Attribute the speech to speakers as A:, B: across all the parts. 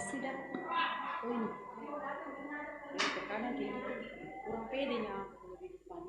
A: sih dah. Oh ini. Yang terkadang kayak gitu. Kurang pedenya kalau di depan.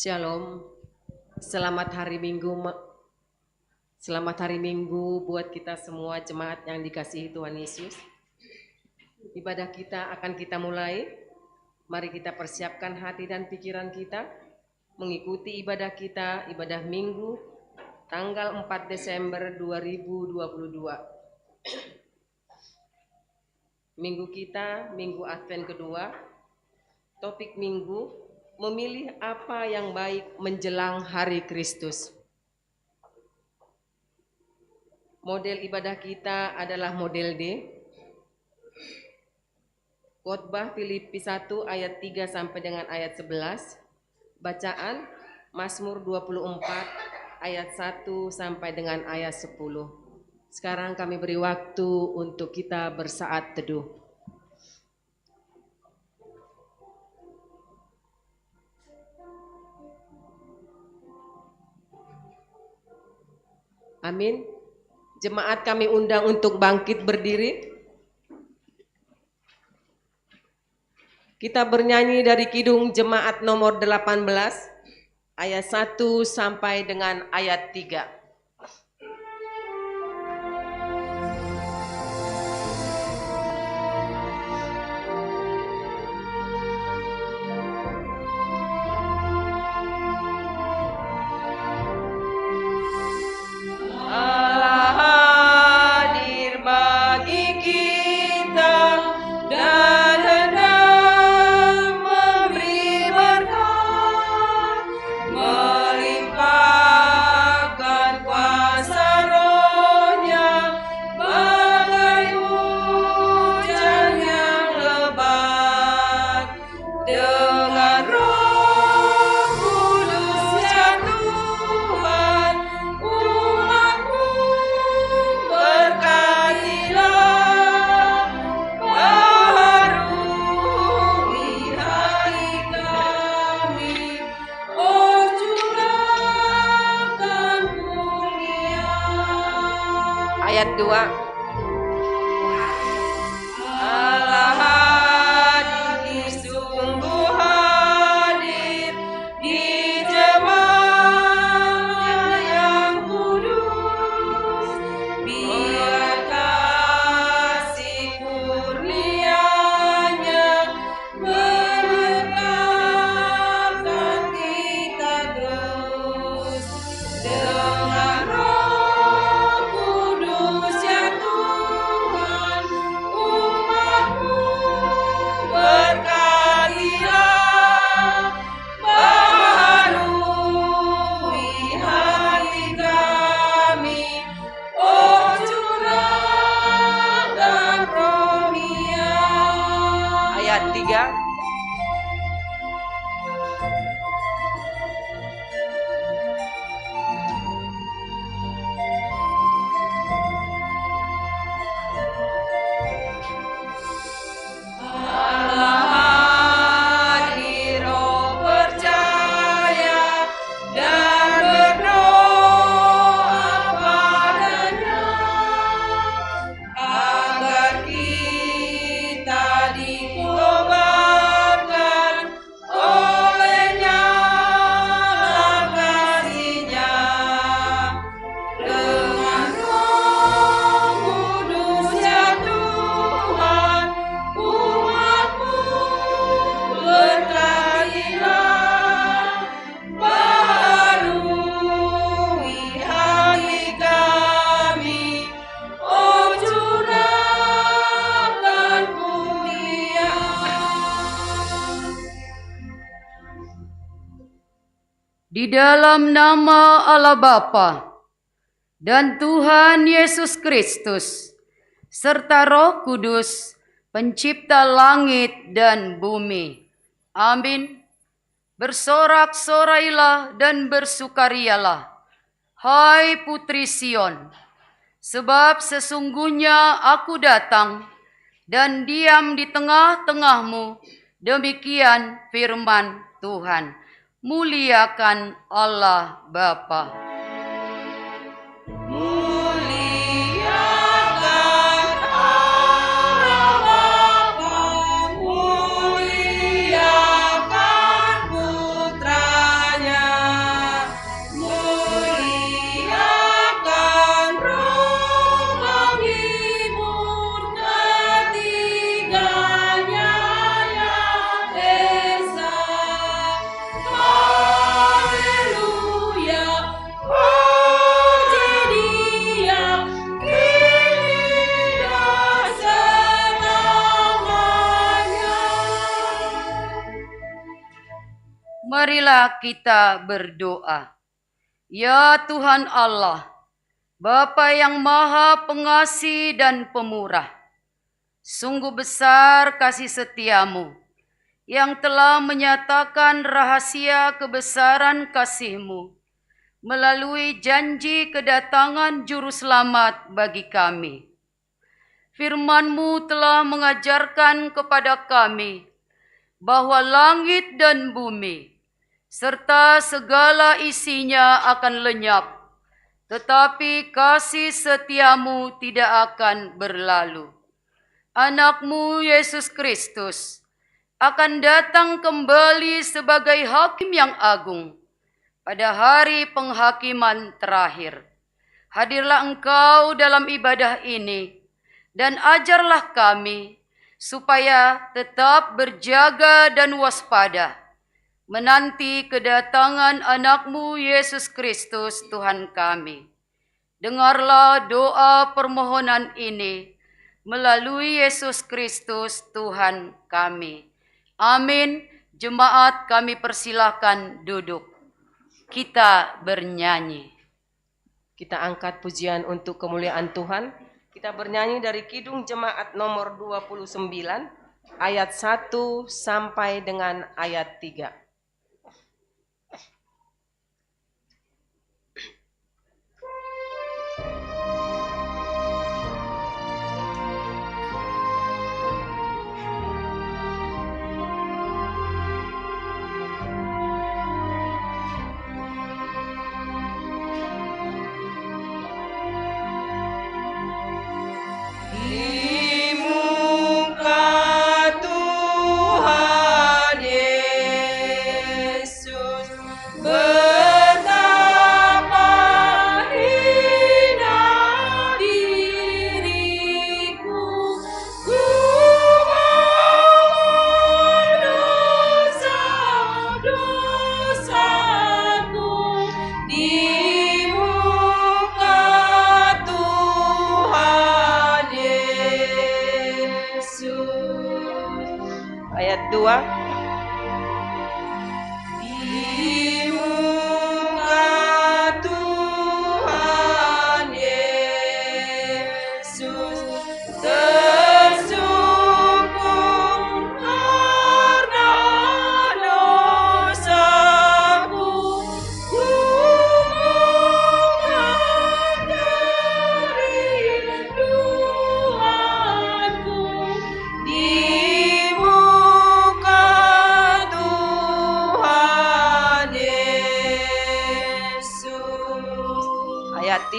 B: Shalom, selamat hari Minggu, selamat hari Minggu buat kita semua jemaat yang dikasihi Tuhan Yesus. Ibadah kita akan kita mulai. Mari kita persiapkan hati dan pikiran kita mengikuti ibadah kita, ibadah Minggu tanggal 4 Desember 2022. Minggu kita, Minggu Advent kedua, topik Minggu, memilih apa yang baik menjelang hari Kristus. Model ibadah kita adalah model D. Khotbah Filipi 1 ayat 3 sampai dengan ayat 11. Bacaan Mazmur 24 ayat 1 sampai dengan ayat 10. Sekarang kami beri waktu untuk kita bersaat teduh. Amin. Jemaat kami undang untuk bangkit berdiri. Kita bernyanyi dari Kidung Jemaat nomor 18 ayat 1 sampai dengan ayat 3.
C: Melimpahkan
B: ayat 2. Allah hadir, sungguh hadir di jemaat yang kudus. Biar kasih kurnia-Nya menyertakan kita terus. Dengan Roh Kudus ya Tuhan, umat-Mu berkatilah, baharui hati kami, oh curahkan roh-Nya. Ayat 3. Allah hadir, oh percaya dan berdoa padanya, agar kita dikobarkan olehnya kasih-Nya. Dengan Roh Kudus ya Tuhan, umat-Mu berkatilah, baharui hati kami, oh curahkan kurnia.
C: Di dalam nama Allah Bapa dan Tuhan Yesus Kristus, serta Roh Kudus, pencipta langit dan bumi. Amin. Bersorak-sorailah dan bersukarialah, hai putri Sion, sebab sesungguhnya aku datang dan diam di tengah-tengahmu. Demikian firman Tuhan. Muliakan Allah Bapa.
B: Muliakan Allah Bapa, muliakan Putranya, muliakan Roh menghibur ketiganya yang esa. Haleluya, puji Dia, kini dan selamanya.
C: Marilah kita berdoa. Ya Tuhan Allah, Bapa yang Maha Pengasih dan Pemurah, sungguh besar kasih setiamu yang telah menyatakan rahasia kebesaran kasih-Mu melalui janji kedatangan Juru Selamat bagi kami. Firman-Mu telah mengajarkan kepada kami bahwa langit dan bumi serta segala isinya akan lenyap, tetapi kasih setiamu tidak akan berlalu. Anak-Mu Yesus Kristus akan datang kembali sebagai hakim yang agung pada hari penghakiman terakhir. Hadirlah Engkau dalam ibadah ini dan ajarlah kami supaya tetap berjaga dan waspada menanti kedatangan anak-Mu Yesus Kristus Tuhan kami. Dengarlah doa permohonan ini melalui Yesus Kristus Tuhan kami. Amin. Jemaat kami persilahkan duduk. Kita bernyanyi.
B: Kita angkat pujian untuk kemuliaan Tuhan. Kita bernyanyi dari Kidung Jemaat nomor 29 ayat 1 sampai dengan ayat 3.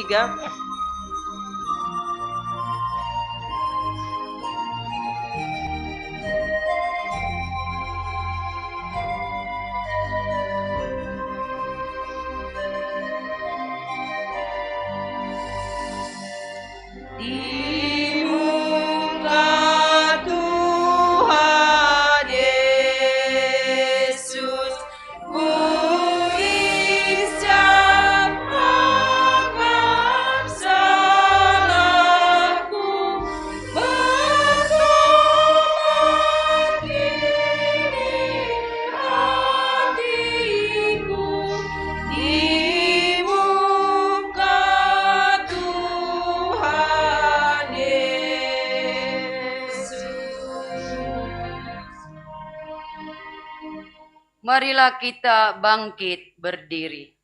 B: 3.
C: Di muka Tuhan Yesus, ku isap anggap salahku, bertobat kini hatiku. Di muka Tuhan Yesus. Marilah kita bangkit berdiri.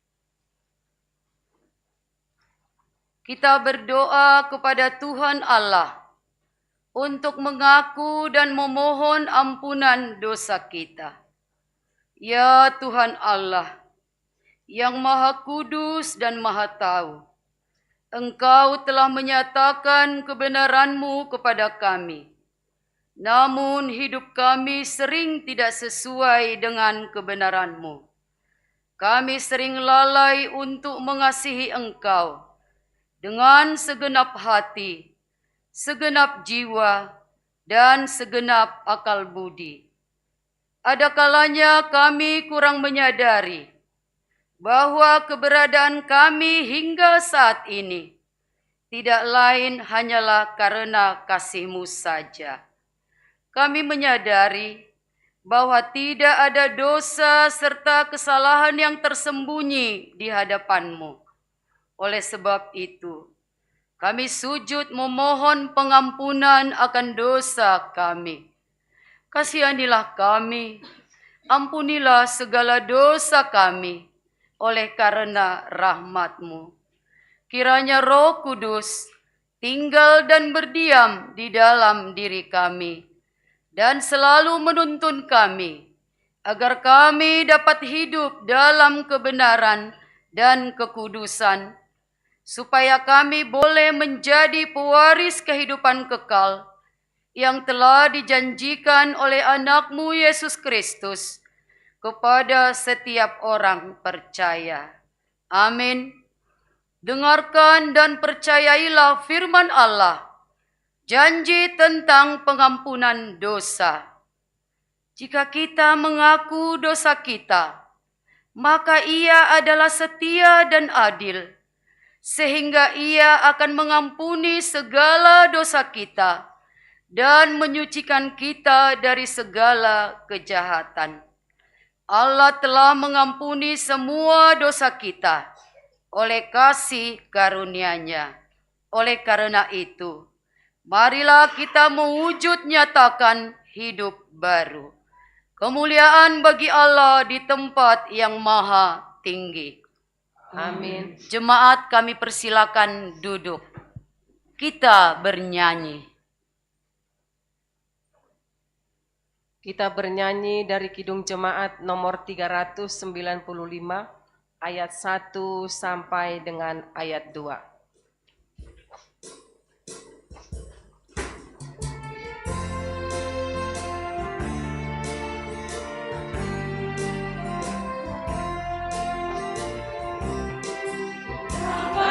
C: Kita berdoa kepada Tuhan Allah untuk mengaku dan memohon ampunan dosa kita. Ya Tuhan Allah, yang Maha Kudus dan Maha Tahu, Engkau telah menyatakan kebenaran-Mu kepada kami. Namun hidup kami sering tidak sesuai dengan kebenaran-Mu. Kami sering lalai untuk mengasihi Engkau dengan segenap hati, segenap jiwa, dan segenap akal budi. Ada kalanya kami kurang menyadari bahwa keberadaan kami hingga saat ini tidak lain hanyalah karena kasih-Mu saja. Kami menyadari bahwa tidak ada dosa serta kesalahan yang tersembunyi di hadapan-Mu. Oleh sebab itu, kami sujud memohon pengampunan akan dosa kami. Kasihanilah kami, ampunilah segala dosa kami oleh karena rahmat-Mu. Kiranya Roh Kudus tinggal dan berdiam di dalam diri kami, dan selalu menuntun kami, agar kami dapat hidup dalam kebenaran dan kekudusan, supaya kami boleh menjadi pewaris kehidupan kekal yang telah dijanjikan oleh anak-Mu Yesus Kristus kepada setiap orang percaya. Amin. Dengarkan dan percayailah firman Allah, janji tentang pengampunan dosa. Jika kita mengaku dosa kita, maka Ia adalah setia dan adil, sehingga Ia akan mengampuni segala dosa kita dan menyucikan kita dari segala kejahatan. Allah telah mengampuni semua dosa kita oleh kasih karunia-Nya. Oleh karena itu, marilah kita mewujud nyatakan hidup baru. Kemuliaan bagi Allah di tempat yang maha tinggi.
B: Amin.
C: Jemaat, kami persilakan duduk. Kita bernyanyi.
B: Kita bernyanyi dari Kidung Jemaat nomor 395 ayat 1 sampai dengan ayat 2.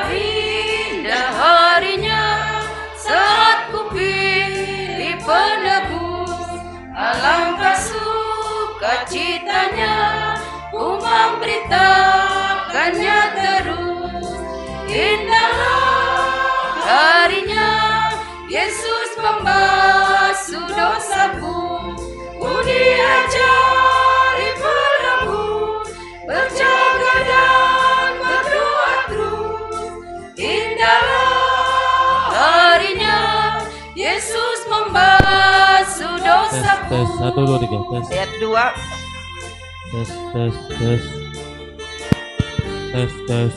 C: Indah harinya saat kupilih penebus, alangkah sukacitanya ku memberitakannya terus. Indahlah harinya Yesus membasuh dosaku, ku diajari penebus, berjaga dan berdoa terus. Indahlah harinya Yesus membasuh dosaku.
D: Tes 1 2 3 tes.
B: Ayat 2.
D: Tes tes tes. Tes tes.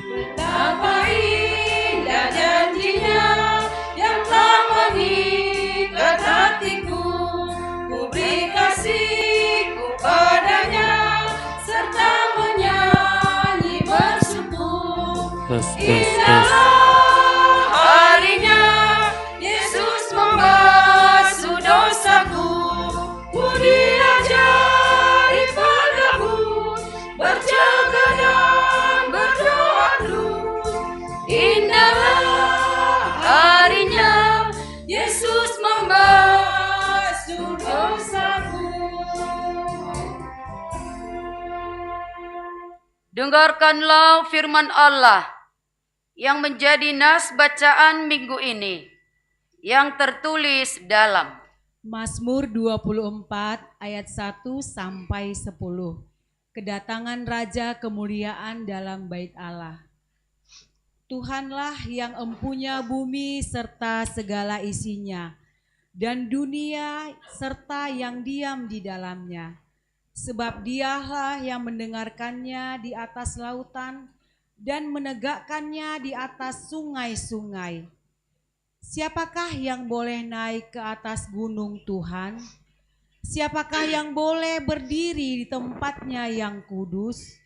C: Betapa indah janjinya yang telah mengikat hatiku, ku beri kasihku padanya serta menyapa Inilah harinya Yesus membasuh dosaku. Ku diajari padaku berjaga dan berdoa terus. Indahlah harinya Yesus membasuh dosaku. Dengarkanlah firman Allah yang menjadi nas bacaan minggu ini, yang tertulis dalam
A: Mazmur 24 ayat 1 sampai 10. Kedatangan Raja kemuliaan dalam bait Allah. Tuhanlah yang empunya bumi serta segala isinya, dan dunia serta yang diam di dalamnya. Sebab Dialah yang mendengarkannya di atas lautan dan menegakkannya di atas sungai-sungai. Siapakah yang boleh naik ke atas gunung Tuhan? Siapakah yang boleh berdiri di tempatnya yang kudus?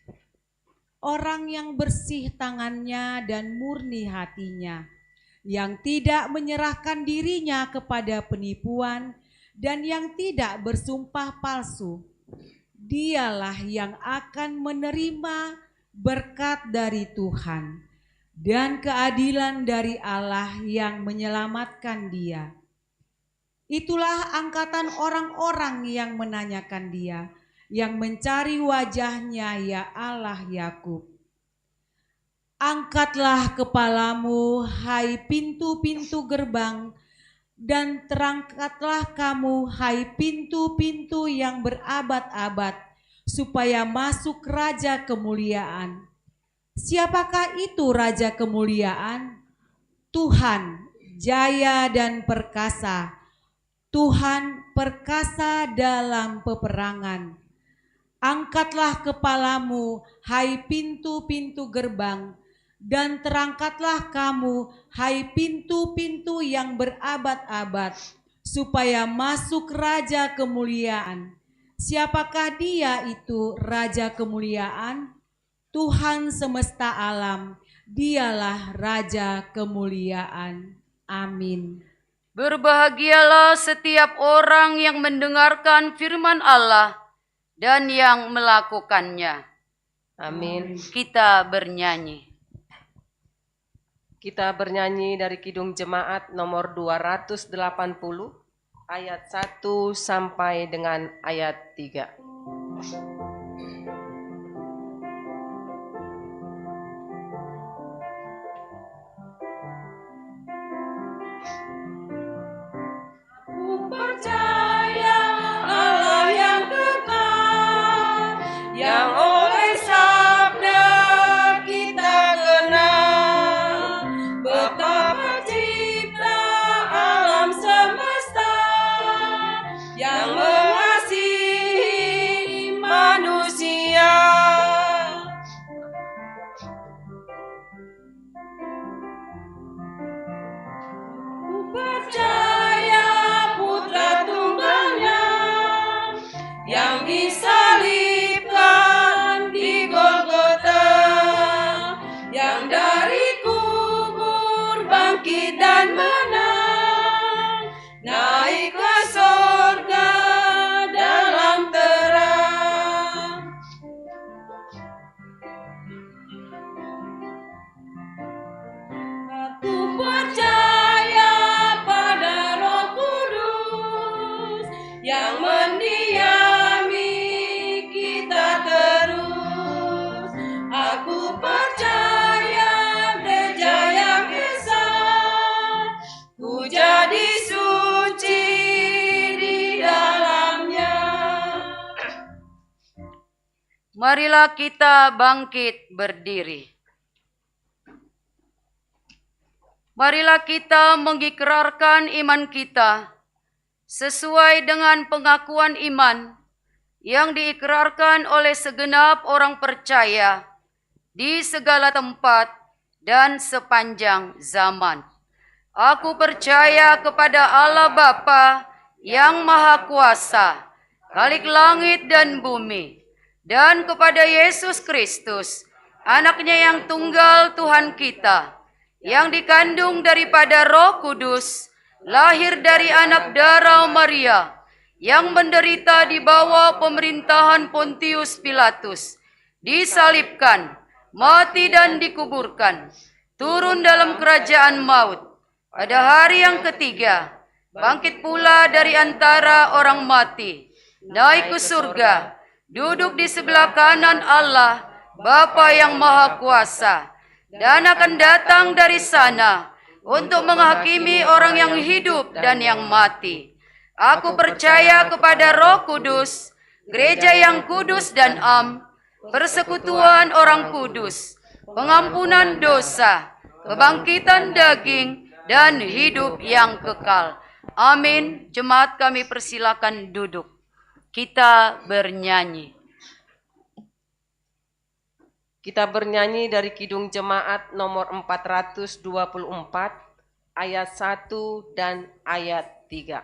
A: Orang yang bersih tangannya dan murni hatinya, yang tidak menyerahkan dirinya kepada penipuan dan yang tidak bersumpah palsu. Dialah yang akan menerima berkat dari Tuhan dan keadilan dari Allah yang menyelamatkan dia. Itulah angkatan orang-orang yang menanyakan dia, yang mencari wajahnya, ya Allah Yakub. Angkatlah kepalamu, hai pintu-pintu gerbang, dan terangkatlah kamu, hai pintu-pintu yang berabad-abad, supaya masuk Raja kemuliaan. Siapakah itu Raja kemuliaan? Tuhan, jaya dan perkasa. Tuhan, perkasa dalam peperangan. Angkatlah kepalamu, hai pintu-pintu gerbang, dan terangkatlah kamu, hai pintu-pintu yang berabad-abad, supaya masuk Raja kemuliaan. Siapakah dia itu Raja kemuliaan? Tuhan semesta alam, dialah Raja kemuliaan. Amin.
C: Berbahagialah setiap orang yang mendengarkan firman Allah dan yang melakukannya.
B: Amin.
C: Kita bernyanyi.
B: Kita bernyanyi dari Kidung Jemaat nomor 280 ayat 1 sampai dengan ayat 3.
C: Ku percaya Allah yang kekal, yang oleh sabda kita kenal, betapa cipta alam semesta, yang mengasihi manusia. Ku percaya Putra Tunggalnya yang disalibkan di Golgota, yang dari kubur bangkit dan menang, naik ke sorga dalam terang. Aku percaya pada Roh Kudus yang mendiami kita terus. Aku percaya gereja yang esa, ku jadi suci di dalamnya. Marilah kita bangkit berdiri. Marilah kita mengikrarkan iman kita sesuai dengan pengakuan iman yang diikrarkan oleh segenap orang percaya di segala tempat dan sepanjang zaman. Aku percaya kepada Allah Bapa yang Maha Kuasa, Khalik langit dan bumi, dan kepada Yesus Kristus, Anaknya yang tunggal Tuhan kita, yang dikandung daripada Roh Kudus, lahir dari anak darah Maria, yang menderita di bawah pemerintahan Pontius Pilatus, disalibkan, mati dan dikuburkan, turun dalam kerajaan maut. Pada hari yang ketiga, bangkit pula dari antara orang mati, naik ke surga, duduk di sebelah kanan Allah, Bapa yang Maha Kuasa, dan akan datang dari sana untuk menghakimi orang yang hidup dan yang mati. Aku percaya kepada Roh Kudus, gereja yang kudus dan am, persekutuan orang kudus, pengampunan dosa, kebangkitan daging, dan hidup yang kekal. Amin. Jemaat kami persilakan duduk. Kita bernyanyi.
B: Kita bernyanyi dari Kidung Jemaat nomor 424, ayat 1 dan ayat 3.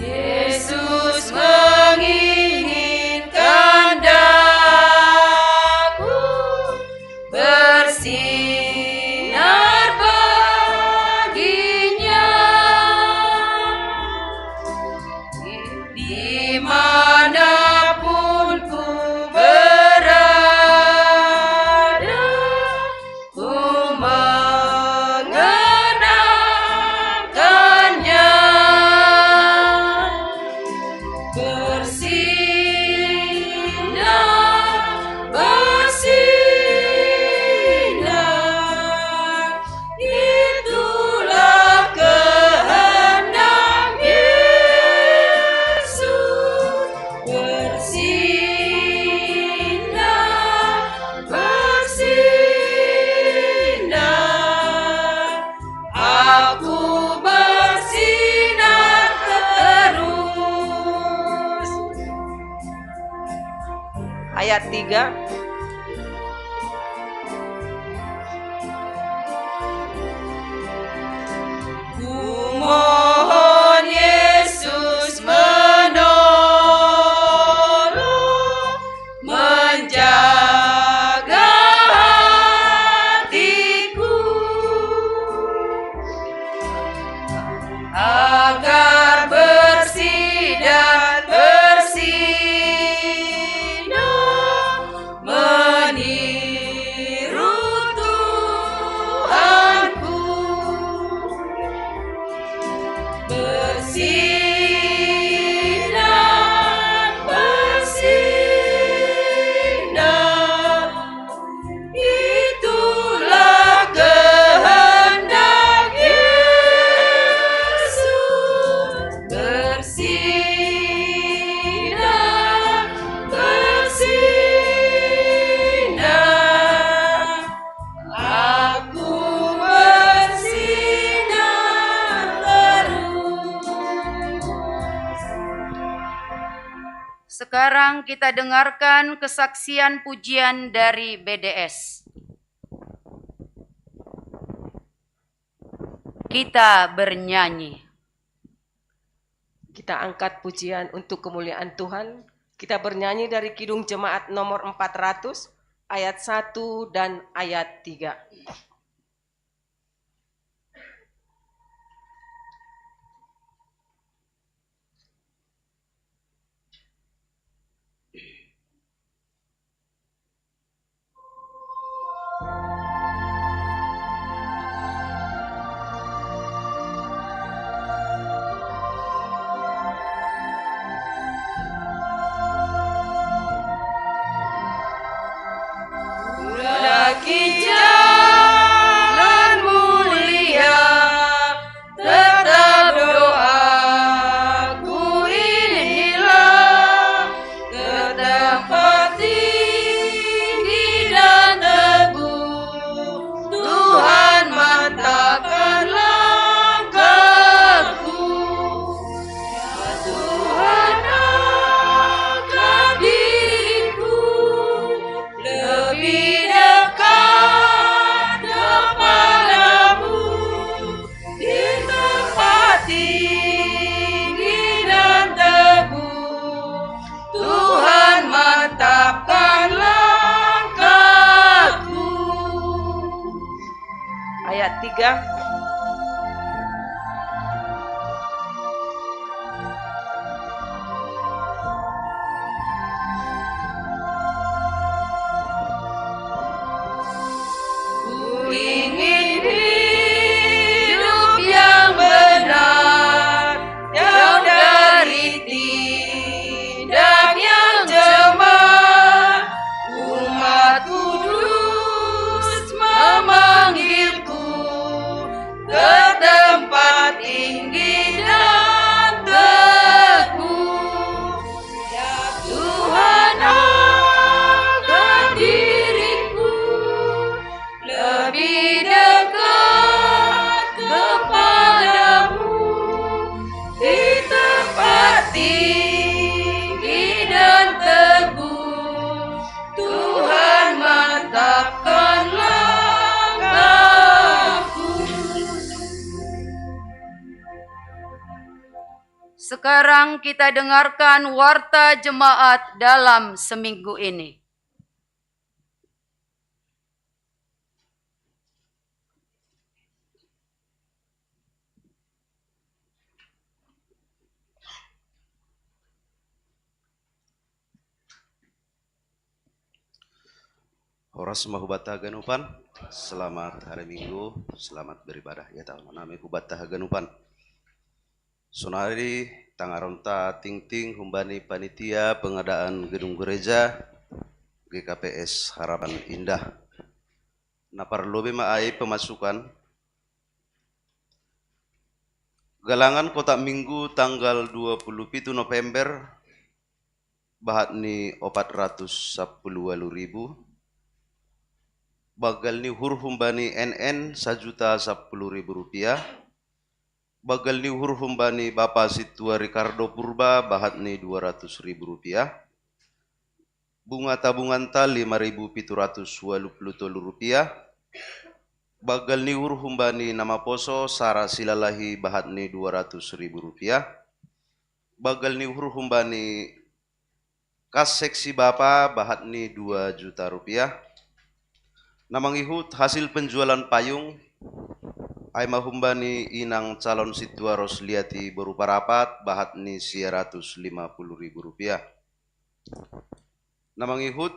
C: Yesus menginginkan daku bersinar baginya, dimanapun ku berada, ku mengenangkannya. Bersinar, bersinar, itulah kehendak Yesus. Bersinar, bersinar, aku bersinar terus.
B: Ayat 3.
C: Ku mohon Yesus menolong, menjaga hatiku, agar bersih dan bersinar, meniru Tuhanku. Bersinar, bersinar, itulah kehendak Yesus. Bersinar, bersinar, aku bersinar terus. Sekarang kita dengarkan kesaksian pujian dari BDS. Kita bernyanyi.
B: Kita angkat pujian untuk kemuliaan Tuhan. Kita bernyanyi dari Kidung Jemaat nomor 400, ayat 1 dan ayat 3.
C: Lagi jauh Sekarang kita dengarkan warta jemaat dalam seminggu ini.
E: Horas mahubata ganupan, selamat hari Minggu, selamat beribadah ya tahun nami hubata ganupan. Sonari tangaronta ting-ting humbani panitia pengadaan gedung gereja GKPS Harapan Indah. Naparlobe maai pemasukan galangan kota Minggu tanggal 27 November bahat ni 410.000. Bagal ni hurhumbani NN 1.010.000 rupiah. Bagal ni hurhumbani Bapak Situa Ricardo Purba bahat ni 200.000 rupiah. Bunga tabungan ta 5.780 rupiah. Bagal ni hurhumbani Nama Poso Sara Silalahi bahat ni 200.000 rupiah. Bagal ni hurhumbani kas seksi Bapak bahat ni 2 juta rupiah. Namangihut hasil penjualan payung ay mahumbani inang calon Situa Rosliati berupa rapat bahat ni 150.000 rupiah. Namangihut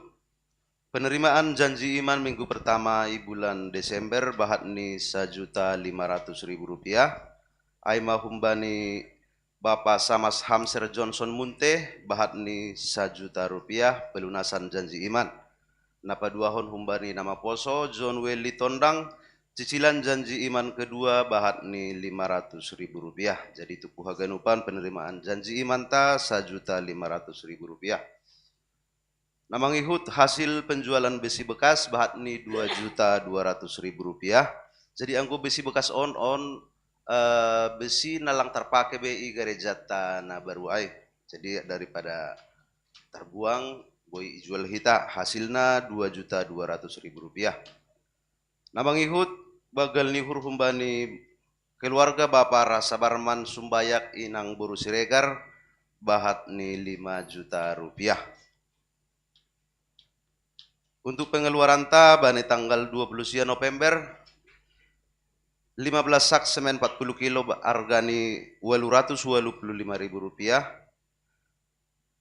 E: penerimaan janji iman minggu pertama bulan Desember bahat ni 1.500.000 rupiah. Ay mahumbani Bapak Samas Hamser Johnson Munte bahat ni 1 juta rupiah pelunasan janji iman. Napaduahon humbani Nama Poso John Welly Tondang cicilan janji iman kedua bahat ni 500.000 rupiah. Jadi tupuh haganupan penerimaan janji iman ta 1.500.000 rupiah. Namangihut hasil penjualan besi bekas bahat ni 2.200.000 rupiah. Jadi anggo besi bekas besi nalang terpakai BI gereja na baru ai. Jadi daripada terbuang boy jual hita hasilna 2.200.000 rupiah. Namangihut bagal ni hurhumbani keluarga Bapak Rasa Barman Sumbayak Inang Buru Siregar bahat ni 5 juta rupiah. Untuk pengeluaran ta bani tanggal 20 November 15 sak semen 40 kilo hargani 885.000 rupiah.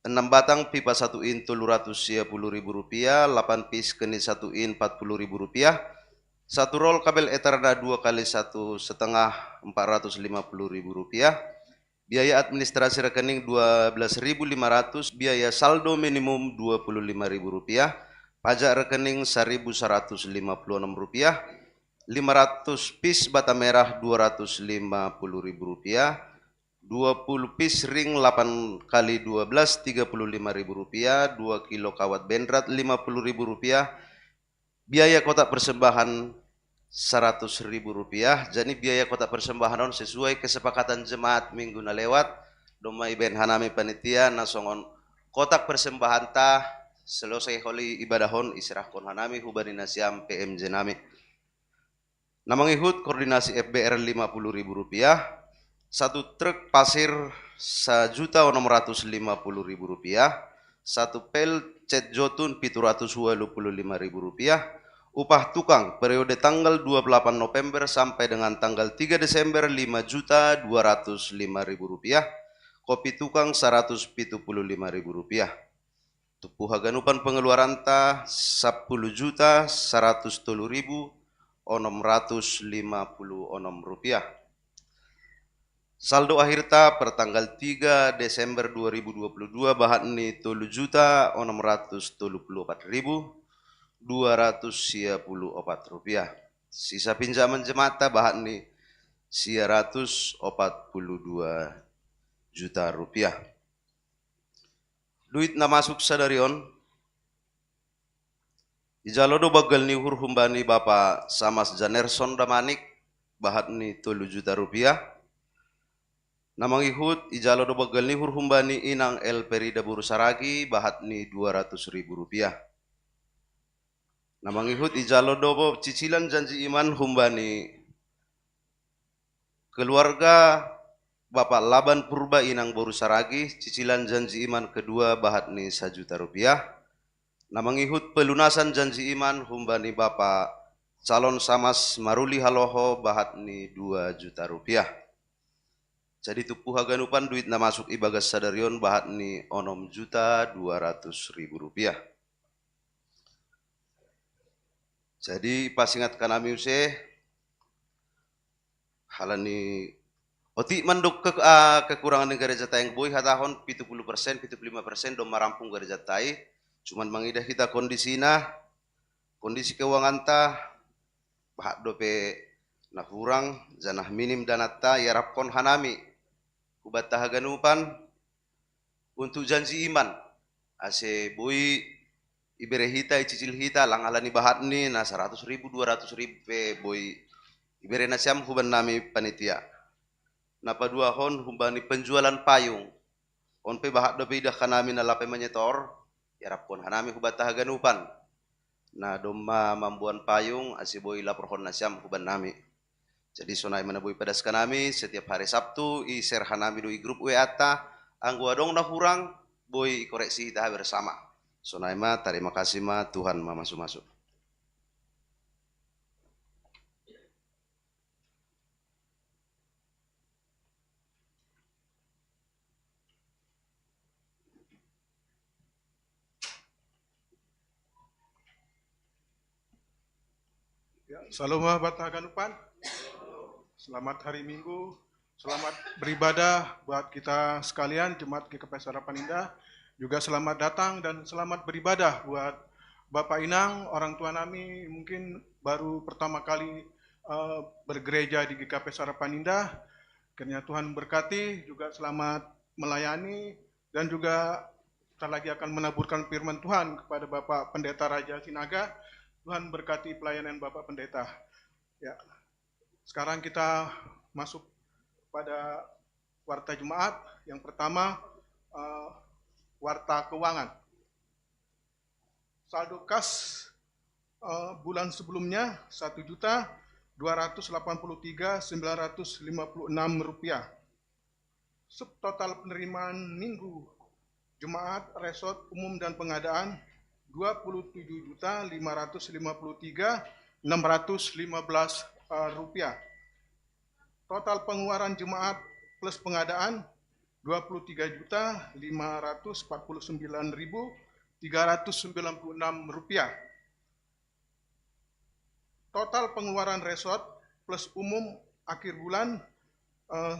E: 6 batang pipa 1 in 310.000 rupiah, 8 pis keni 1 in 40.000 rupiah, 1 roll kabel Ethernet 2 kali 1,5 450.000 rupiah, biaya administrasi rekening 12.500, biaya saldo minimum 25.000 rupiah, pajak rekening 1.156 rupiah, 500 pis bata merah 250.000 rupiah, 20 pis ring 8 kali 12 35.000 rupiah, 2 kilo kawat bendrat 50.000 rupiah, biaya kotak persembahan 100.000 rupiah. Jadi biaya kotak persembahan sesuai kesepakatan jemaat minggu na lewat domai ben hanami panitia nasongon kotak persembahan ta selesai holi ibadahon israhkon hanami hubani nasiam PMJ nami. Namangihut koordinasi FBR 50.000 rupiah. 1 truk pasir 1.650.000 rupiah, 1 pel cat jotun 725.000 rupiah, upah tukang periode tanggal 28 November sampai dengan tanggal 3 Desember 5.205.000 rupiah, kopi tukang 175.000 rupiah. Tupuh haganupan pengeluaran ta 10.110.656 rupiah. Saldo akhir ta per tanggal 3 Desember 2022 bahat ni 3.634.254 rupiah. Sisa pinjaman jemaat ta bahat ni 142 juta rupiah. Duit na masuk sadarion ijalodo bagal ni hurhumbani Bapak Samas Janerson Damanik bahat ni 3 juta rupiah. Namangihut ijalo do bagal ni hurhumbani Inang El Perida Buru Saragi bahat ni 200.000 rupiah. Namangihut ijalo do cicilan janji iman humbani keluarga Bapak Laban Purba Inang Boru Saragi, cicilan janji iman kedua bahatni Rp1.000.000. Na mengihut pelunasan janji iman humbani Bapak calon Samas Maruli Haloho bahatni Rp2.000.000. Jadi tupuh haganupan duit na masuk ibagas sadarion bahatni Rp6.200.000. Jadi pas ingat kanami use halani oti manduk kekurangan ng gereja tayang boy hatahon 70%, 75% dom marampung gereja tay. Cuman mangidah kita kondisi keuangan ta bahak dope na kurang janah minim danata yarapkon hanami kubat tahaganupan untuk janji iman ase boy ibere hita icicil hita lang alani bahat ni na 100.000 200.000 pe boy ibere na siam huban nami panitia. Napa dua hon humbani penjualan payung. On pe bahat dope idah kanami na lape menyetor, yarap kon hanami hubat tahaganupan. Na doma mambuan payung asiboy lapor hon nasyam huban nami. Jadi sonai manaboy padas kanami setiap hari Sabtu i share hanami do i grup WA ta anggo adong na kurang boy koreksi ita bersama. Sonai ma terima kasih ma Tuhan ma masuk-masuk.
F: Ya, Saloma Bataganupan. Selamat hari Minggu, selamat beribadah buat kita sekalian Jemaat GKP Harapan Indah. Juga selamat datang dan selamat beribadah buat Bapak Inang, orang tua nami mungkin baru pertama kali bergereja di GKP Harapan Indah. Kiranya Tuhan berkati, juga selamat melayani dan juga sebentar lagi akan menaburkan firman Tuhan kepada Bapak Pendeta Raja Sinaga. Tuhan berkati pelayanan Bapak Pendeta. Ya, sekarang kita masuk pada warta jemaat. Yang pertama, warta keuangan. Saldo kas bulan sebelumnya Rp1.283.956. Subtotal penerimaan minggu jemaat resort umum dan pengadaan Rp27.553.615. Total pengeluaran jemaat plus pengadaan Rp23.549.396. Total pengeluaran resort plus umum akhir bulan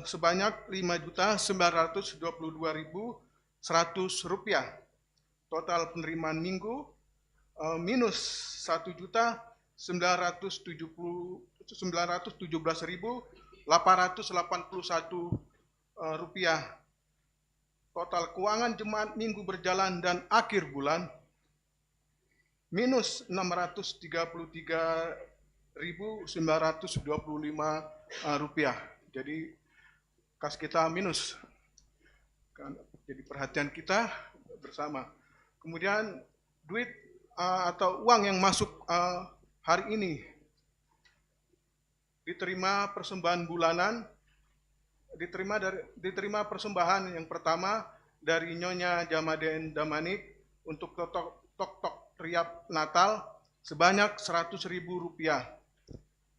F: sebanyak Rp5.922.100. Total penerimaan minggu minus Rp1.917.881. Total keuangan jemaat minggu berjalan dan akhir bulan minus Rp633.925. Jadi kas kita minus. Jadi perhatian kita bersama. Kemudian duit atau uang yang masuk hari ini diterima persembahan bulanan, diterima persembahan yang pertama dari Nyonya Jamaden Damanik untuk tok riap Natal sebanyak Rp100.000.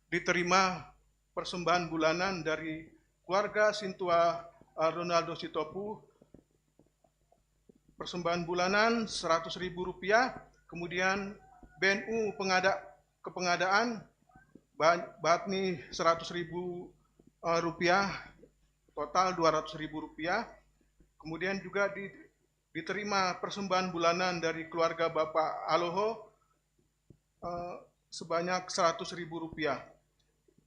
F: Diterima persembahan bulanan dari keluarga Sintua Ronaldo Sitopu persembahan bulanan Rp100.000. Kemudian BNU kepengadaan Batni Rp100.000, total Rp200.000. Kemudian juga diterima persembahan bulanan dari keluarga Bapak Aloho sebanyak Rp100.000.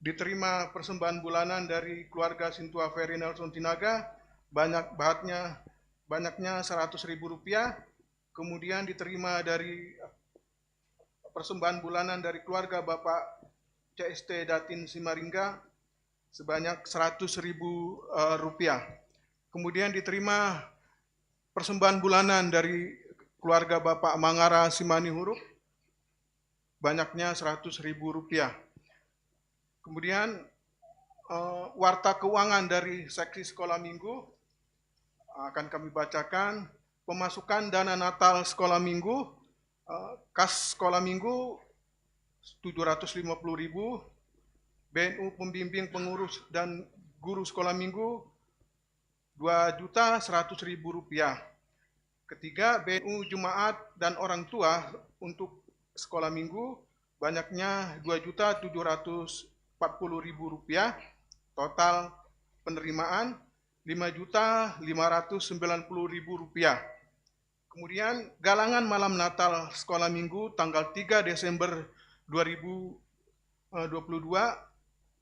F: Diterima persembahan bulanan dari keluarga Sintua Ferry Nelson Tinaga banyaknya Rp100.000. Kemudian diterima dari persembahan bulanan dari keluarga Bapak CST Datin Simaringga sebanyak Rp100.000. Kemudian diterima persembahan bulanan dari keluarga Bapak Mangara Simani Huruf banyaknya Rp100.000. Kemudian warta keuangan dari seksi sekolah minggu akan kami bacakan. Pemasukan dana Natal sekolah minggu, kas sekolah minggu 750.000, BNU pembimbing pengurus dan guru sekolah minggu 2.100.000 rupiah. Ketiga, BNU jemaat dan orang tua untuk sekolah minggu banyaknya 2.740.000 rupiah. Total penerimaan 5.590.000 rupiah. Kemudian galangan malam Natal sekolah minggu tanggal 3 Desember 2022,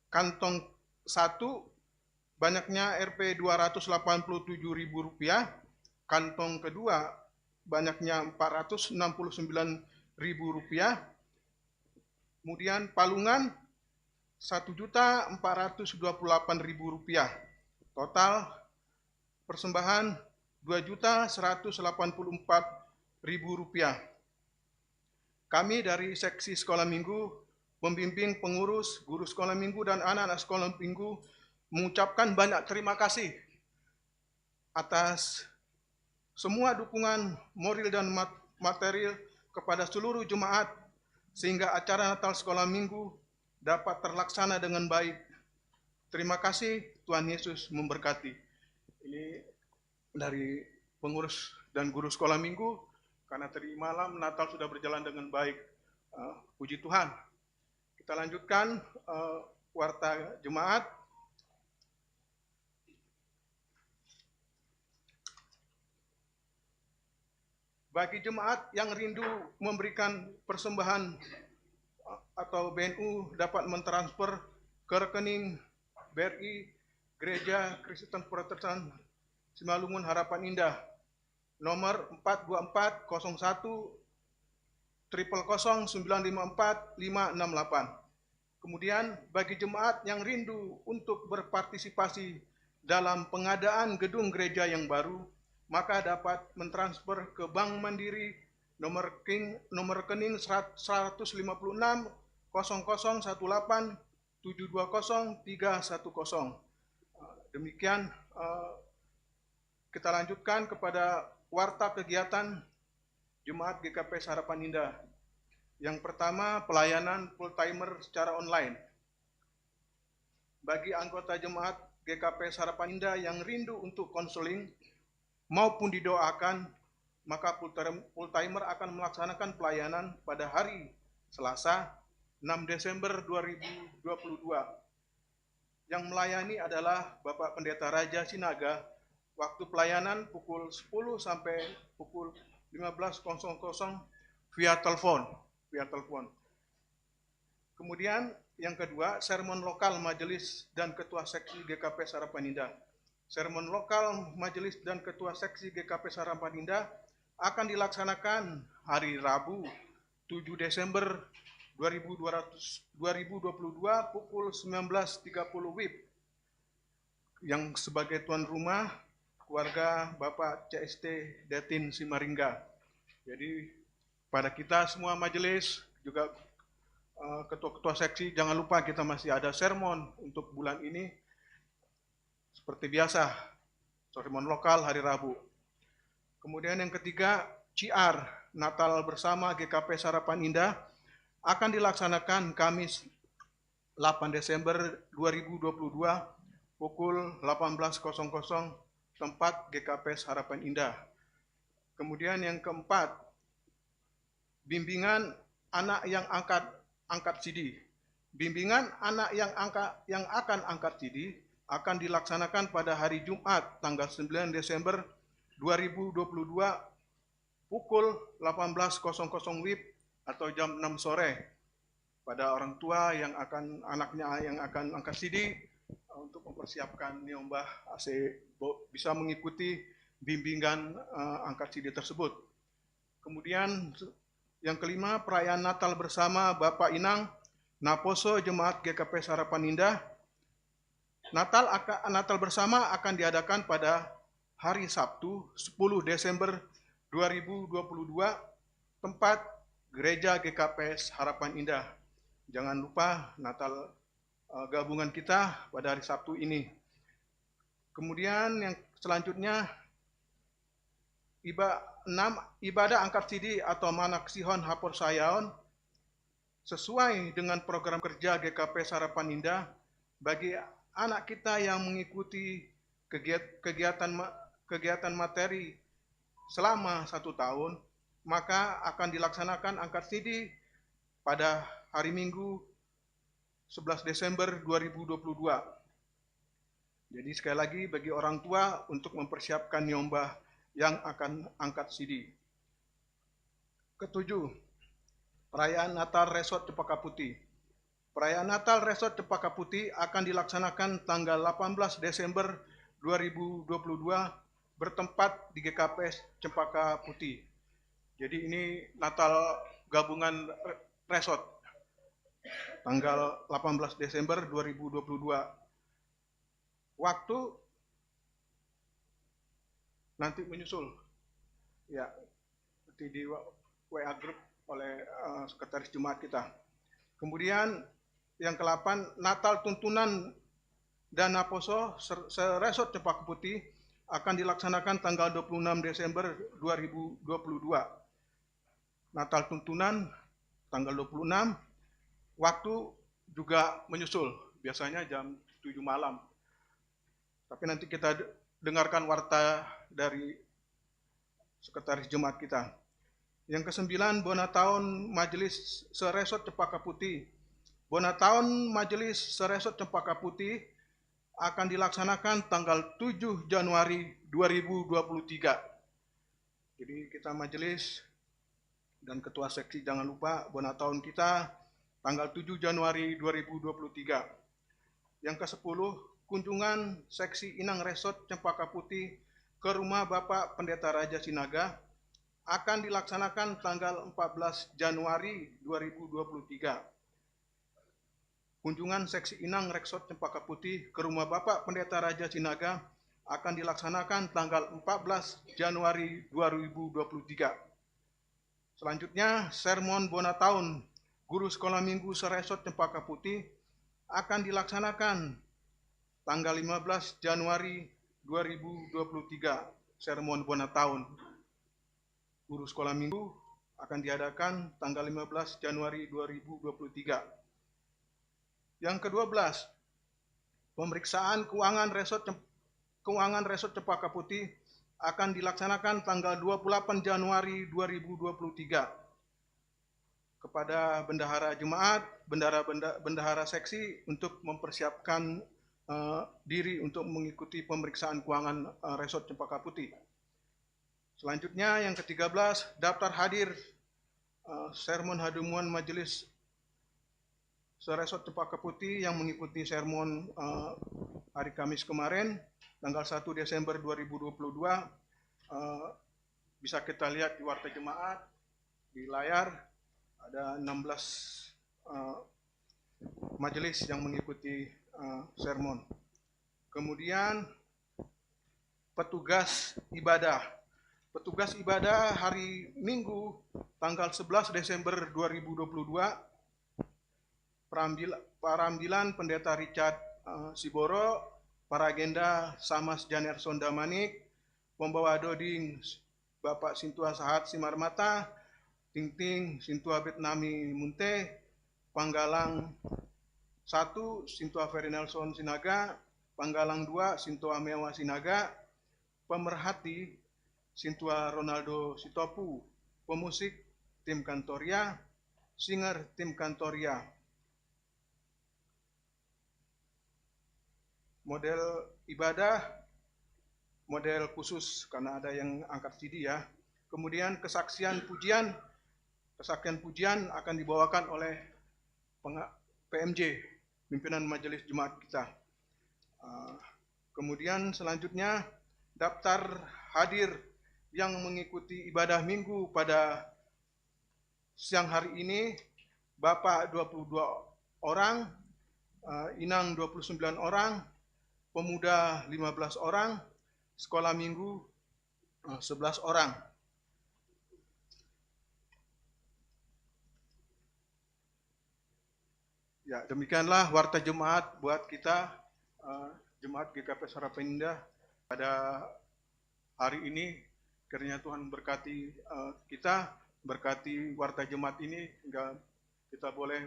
F: kantong 1 banyaknya Rp 287.000 rupiah, kantong kedua banyaknya 469.000 rupiah, kemudian palungan 1.428.000 rupiah, total persembahan 2.184.000 rupiah. Kami dari seksi sekolah minggu, pembimbing, pengurus, guru sekolah minggu, dan anak-anak sekolah minggu mengucapkan banyak terima kasih atas semua dukungan moral dan material kepada seluruh jemaat sehingga acara Natal sekolah minggu dapat terlaksana dengan baik. Terima kasih, Tuhan Yesus memberkati. Ini dari pengurus dan guru sekolah minggu, karena tadi malam Natal sudah berjalan dengan baik. Puji Tuhan. Kita lanjutkan warta jemaat. Bagi jemaat yang rindu memberikan persembahan atau BNU dapat mentransfer ke rekening BRI Gereja Kristen Protestan Simalungun Harapan Indah nomor 42401 000 954 568. Kemudian bagi jemaat yang rindu untuk berpartisipasi dalam pengadaan gedung gereja yang baru, maka dapat mentransfer ke Bank Mandiri nomor rekening 156 0018 720 310. Demikian kita lanjutkan kepada warta kegiatan Jemaat GKP Harapan Indah. Yang pertama, pelayanan full timer secara online. Bagi anggota jemaat GKP Harapan Indah yang rindu untuk konseling maupun didoakan, maka full timer akan melaksanakan pelayanan pada hari Selasa 6 Desember 2022. Yang melayani adalah Bapak Pendeta Raja Sinaga. Waktu pelayanan pukul 10 sampai pukul 15.00 via telepon. Kemudian yang kedua, sermon lokal majelis dan ketua seksi GKP Harapan Indah. Sermon lokal majelis dan ketua seksi GKP Harapan Indah akan dilaksanakan hari Rabu 7 Desember 2022 pukul 19.30 WIB. Yang sebagai tuan rumah keluarga Bapak CST Datin Simaringga. Jadi pada kita semua majelis juga ketua-ketua seksi, jangan lupa kita masih ada sermon untuk bulan ini. Seperti biasa, sermon lokal hari Rabu. Kemudian yang ketiga, CR Natal bersama GKP Harapan Indah akan dilaksanakan Kamis 8 Desember 2022 pukul 18.00 tempat GKP Harapan Indah. Kemudian yang keempat, bimbingan anak yang angkat CD. Bimbingan anak yang akan angkat CD akan dilaksanakan pada hari Jumat tanggal 9 Desember 2022 pukul 18.00 WIB atau jam 6 sore pada orang tua yang akan anaknya yang akan angkat CD untuk mempersiapkan nyombah AC bisa mengikuti bimbingan angkat CD tersebut. Kemudian yang kelima, perayaan Natal bersama Bapak Inang Naposo Jemaat GKP Harapan Indah. Natal bersama akan diadakan pada hari Sabtu 10 Desember 2022 tempat Gereja GKP Harapan Indah. Jangan lupa Natal gabungan kita pada hari Sabtu ini. Kemudian yang selanjutnya ibadah angkat sidi atau manaksihon hapor sayaon sesuai dengan program kerja GKP Sarapan Indah bagi anak kita yang mengikuti kegiatan materi selama 1 tahun, maka akan dilaksanakan angkat sidi pada hari Minggu 11 Desember 2022. Jadi sekali lagi bagi orang tua untuk mempersiapkan nyombah yang akan angkat sidi. Ketujuh, perayaan Natal Resort Cempaka Putih. Perayaan Natal Resort Cempaka Putih akan dilaksanakan tanggal 18 Desember 2022 bertempat di GKP Cempaka Putih. Jadi ini Natal gabungan resort tanggal 18 Desember 2022. Waktu nanti menyusul, ya, nanti di WA group oleh sekretaris Jemaat kita. Kemudian yang ke-8, Natal Tuntunan Dana Poso Resort Cempaka Putih akan dilaksanakan tanggal 26 Desember 2022. Natal Tuntunan tanggal 26, waktu juga menyusul, biasanya jam 7 malam. Tapi nanti kita dengarkan warta dari sekretaris Jemaat kita. Yang ke-9, Bonataun Majelis Seresort Cempaka Putih. Bonataun Majelis Seresort Cempaka Putih akan dilaksanakan tanggal 7 Januari 2023. Jadi kita majelis dan ketua seksi jangan lupa Bonataun kita tanggal 7 Januari 2023. Yang ke-10, kunjungan seksi Inang Resort Cempaka Putih ke rumah Bapak Pendeta Raja Sinaga akan dilaksanakan tanggal 14 Januari 2023. Kunjungan seksi Inang Resort Cempaka Putih ke rumah Bapak Pendeta Raja Sinaga akan dilaksanakan tanggal 14 Januari 2023. Selanjutnya, sermon Bonataun Guru Sekolah Minggu Seresort Cempaka Putih akan dilaksanakan tanggal 15 Januari 2023, sermon Bonataun Guru Sekolah Minggu akan diadakan tanggal 15 Januari 2023. Yang ke-12, pemeriksaan keuangan Resort Cempaka Putih akan dilaksanakan tanggal 28 Januari 2023 kepada bendahara jemaat, bendahara seksi untuk mempersiapkan diri untuk mengikuti pemeriksaan keuangan Resort Cempaka Putih. Selanjutnya yang ke-13, daftar hadir sermon haduman majelis Seresort Cempaka Putih yang mengikuti sermon hari Kamis kemarin tanggal 1 Desember 2022 bisa kita lihat di warta jemaat di layar ada 16 majelis yang mengikuti sermon. Kemudian petugas ibadah. Petugas ibadah hari Minggu tanggal 11 Desember 2022 Parambilan Pendeta Richard Siboro, para agenda Samas Janerson Damanik, pembawa doding Bapak Sintua Sahat Simarmata, Ting Sintua Vietnami Munte, Panggalang 1 Sintua Ferry Nelson Sinaga, Panggalang 2 Sintua Mewa Sinaga, pemerhati Sintua Ronaldo Sitopu, pemusik tim Kantoria, singer tim Kantoria. Model ibadah, model khusus karena ada yang angkat CD ya. Kemudian kesaksian pujian akan dibawakan oleh PMJ, pimpinan majelis jemaat kita. Kemudian selanjutnya daftar hadir yang mengikuti ibadah minggu pada siang hari ini, Bapak 22 orang, Inang 29 orang, pemuda 15 orang, sekolah minggu 11 orang. Ya, demikianlah warta jemaat buat kita, jemaat GKP Harapan Indah pada hari ini. Kiranya Tuhan berkati kita, berkati warta jemaat ini, hingga kita boleh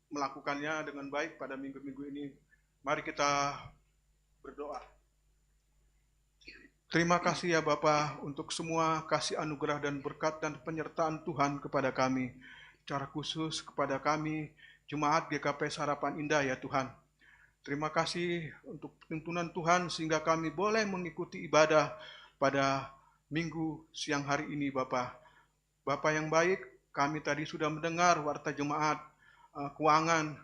F: melakukannya dengan baik pada minggu-minggu ini. Mari kita berdoa. Terima kasih ya Bapa untuk semua kasih anugerah dan berkat dan penyertaan Tuhan kepada kami. Secara khusus kepada kami, Jemaat GKP Harapan Indah ya Tuhan. Terima kasih untuk tuntunan Tuhan sehingga kami boleh mengikuti ibadah pada minggu siang hari ini Bapa. Bapa yang baik, kami tadi sudah mendengar warta jemaat, keuangan,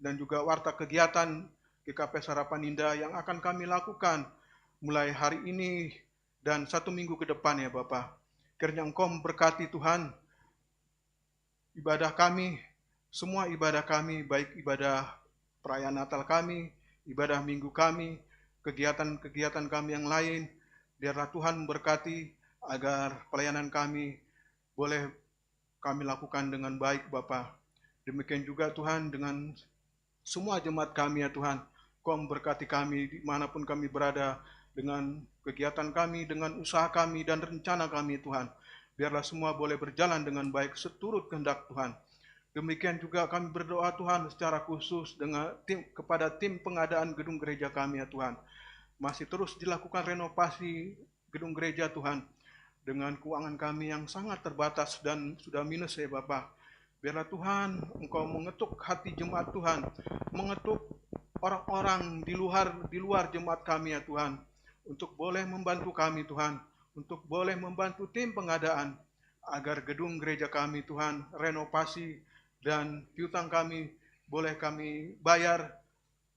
F: dan juga warta kegiatan GKP Harapan Indah yang akan kami lakukan mulai hari ini dan 1 minggu ke depan ya Bapa. Kiranya Engkau memberkati Tuhan ibadah kami, semua ibadah kami, baik ibadah perayaan Natal kami, ibadah minggu kami, kegiatan-kegiatan kami yang lain. Biarlah Tuhan memberkati agar pelayanan kami boleh kami lakukan dengan baik Bapa. Demikian juga Tuhan dengan semua jemaat kami ya Tuhan. Kau memberkati kami dimanapun kami berada dengan kegiatan kami, dengan usaha kami dan rencana kami Tuhan. Biarlah semua boleh berjalan dengan baik seturut kehendak Tuhan. Demikian juga kami berdoa Tuhan secara khusus kepada tim pengadaan gedung gereja kami ya Tuhan. Masih terus dilakukan renovasi gedung gereja Tuhan. Dengan keuangan kami yang sangat terbatas dan sudah minus ya Bapak. Biarlah Tuhan Engkau mengetuk hati jemaat Tuhan. Mengetuk orang-orang di luar jemaat kami ya Tuhan. Untuk boleh membantu kami Tuhan. Untuk boleh membantu tim pengadaan agar gedung gereja kami Tuhan renovasi dan piutang kami boleh kami bayar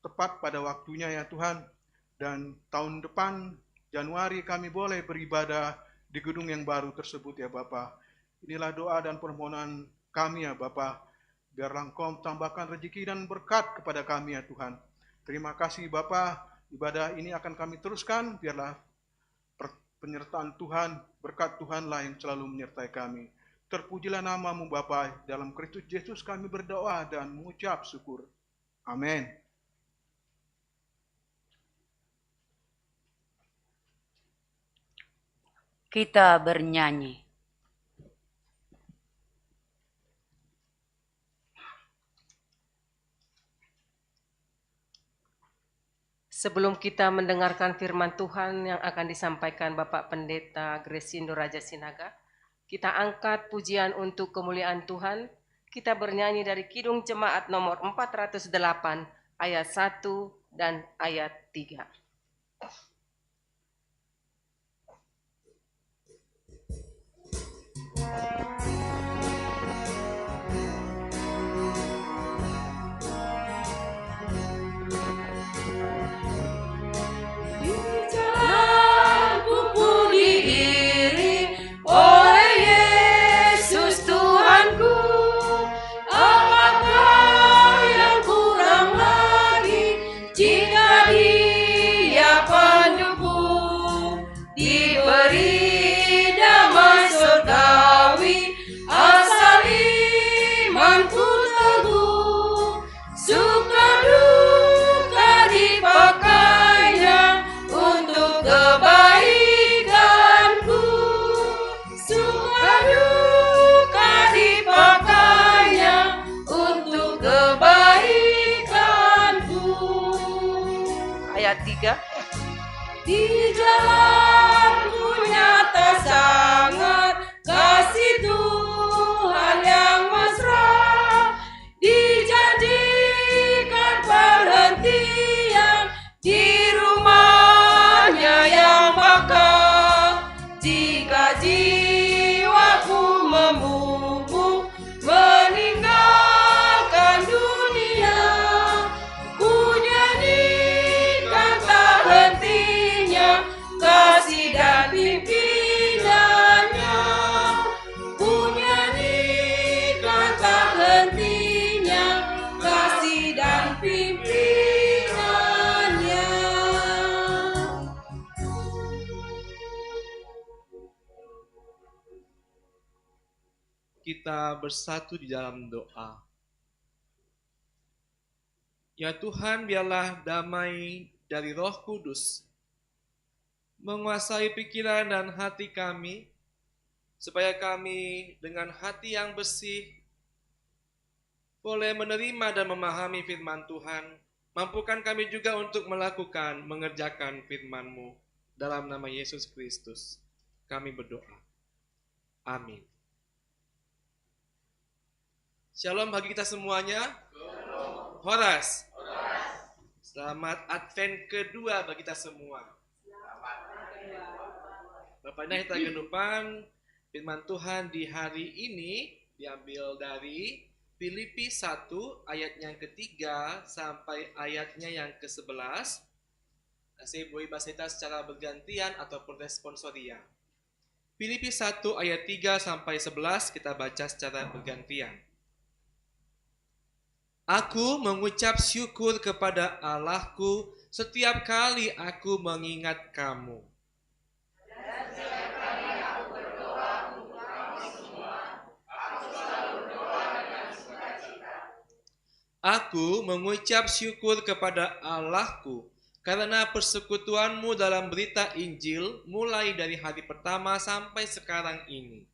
F: tepat pada waktunya ya Tuhan. Dan tahun depan Januari kami boleh beribadah di gedung yang baru tersebut ya Bapak. Inilah doa dan permohonan kami ya Bapak. Biarlah Engkau tambahkan rezeki dan berkat kepada kami ya Tuhan. Terima kasih Bapak. Ibadah ini akan kami teruskan. Biarlah penyertaan Tuhan, berkat Tuhanlah yang selalu menyertai kami. Terpujilah nama-Mu Bapa, dalam Kristus Yesus kami berdoa dan mengucap syukur. Amin.
C: Kita bernyanyi.
B: Sebelum kita mendengarkan firman Tuhan yang akan disampaikan Bapak Pendeta Gresindo Raja Sinaga, kita angkat pujian untuk kemuliaan Tuhan. Kita bernyanyi dari Kidung Jemaat nomor 408 ayat 1 dan ayat 3.
G: Di jalanku nyata sangat kasih Tuhan yang mesra, dijadikan perhentian di rumahnya yang bakal. Jika jiwaku membubuk meninggalkan dunia, ku nyanyikan tak hentinya kasih dan pimpinannya. Ku nyanyikan tak hentinya kasih dan pimpinannya.
H: Kita bersatu di dalam doa. Ya Tuhan, biarlah damai dari Roh Kudus menguasai pikiran dan hati kami, supaya kami dengan hati yang bersih boleh menerima dan memahami firman Tuhan. Mampukan kami juga untuk melakukan, mengerjakan firman-Mu. Dalam nama Yesus Kristus, kami berdoa. Amin. Shalom bagi kita semuanya. Horas. Selamat Advent kedua bagi kita semua. Bapak Ibu kita kehidupan, firman Tuhan di hari ini diambil dari Filipi 1 ayat yang ketiga sampai ayatnya yang ke-11. Saya boleh bahasa kita secara bergantian ataupun responsoria. Filipi 1 ayat 3 sampai 11 kita baca secara bergantian. Aku mengucap syukur kepada Allahku setiap kali aku mengingat kamu. Aku mengucap syukur kepada Allahku karena persekutuanmu dalam berita Injil mulai dari hari pertama sampai sekarang ini.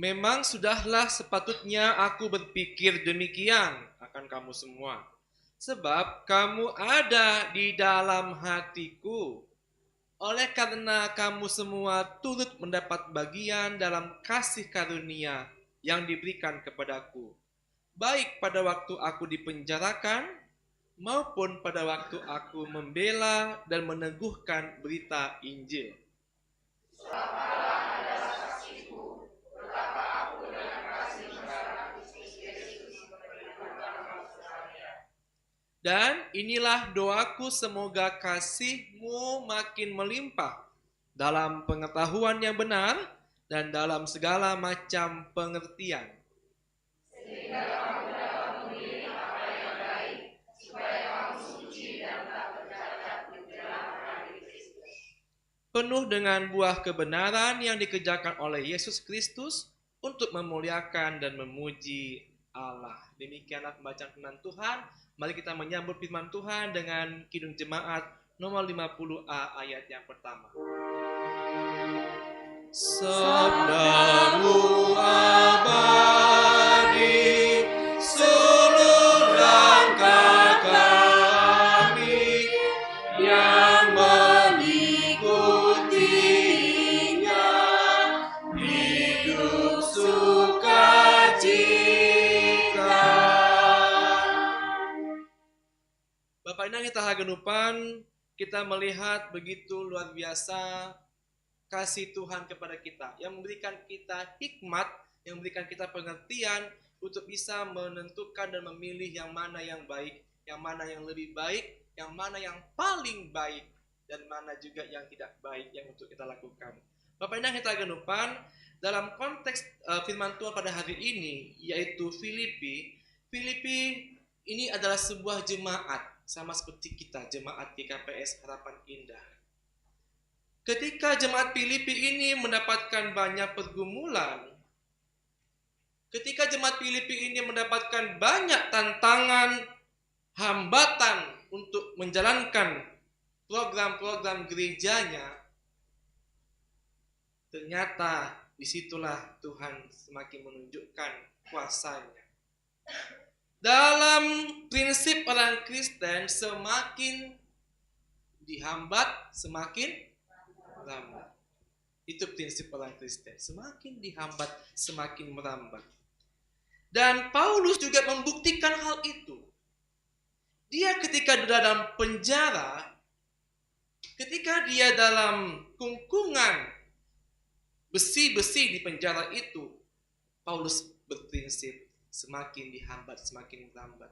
H: Memang sudahlah sepatutnya aku berpikir demikian akan kamu semua, sebab kamu ada di dalam hatiku. Oleh karena kamu semua turut mendapat bagian dalam kasih karunia yang diberikan kepadaku, baik pada waktu aku dipenjarakan maupun pada waktu aku membela dan meneguhkan berita Injil. Dan inilah doaku, semoga kasih-Mu makin melimpah dalam pengetahuan yang benar dan dalam segala macam pengertian. Sehingga kamu dapat memilih apa yang baik, supaya kamu suci dan tak bercacat di dalam hari Kristus. Penuh dengan buah kebenaran yang dikerjakan oleh Yesus Kristus untuk memuliakan dan memuji Allah. Demikianlah pembacaan firman Tuhan. Mari kita menyambut firman Tuhan dengan Kidung Jemaat nomor 50A ayat yang pertama. Sabdamu abadi, seluruh langkah kami yang mengikutinya, hidup sukacita. Bapak Ibu kita hagenupan, kita melihat begitu luar biasa kasih Tuhan kepada kita, yang memberikan kita hikmat, yang memberikan kita pengertian untuk bisa menentukan dan memilih yang mana yang baik, yang mana yang lebih baik, yang mana yang paling baik, dan mana juga yang tidak baik yang untuk kita lakukan. Bapak Ibu kita hagenupan, dalam konteks firman Tuhan pada hari ini, yaitu Filipi ini adalah sebuah jemaat, sama seperti kita, jemaat GKPS Harapan Indah. Ketika jemaat Filipi ini mendapatkan banyak pergumulan, ketika jemaat Filipi ini mendapatkan banyak tantangan, hambatan untuk menjalankan program-program gerejanya, ternyata disitulah Tuhan semakin menunjukkan kuasanya. Dalam prinsip orang Kristen, semakin dihambat, semakin merambat. Itu prinsip orang Kristen. Semakin dihambat, semakin merambat. Dan Paulus juga membuktikan hal itu. Dia ketika dalam penjara, ketika dia dalam kungkungan besi-besi di penjara itu, Paulus berprinsip, semakin dihambat, semakin merambat.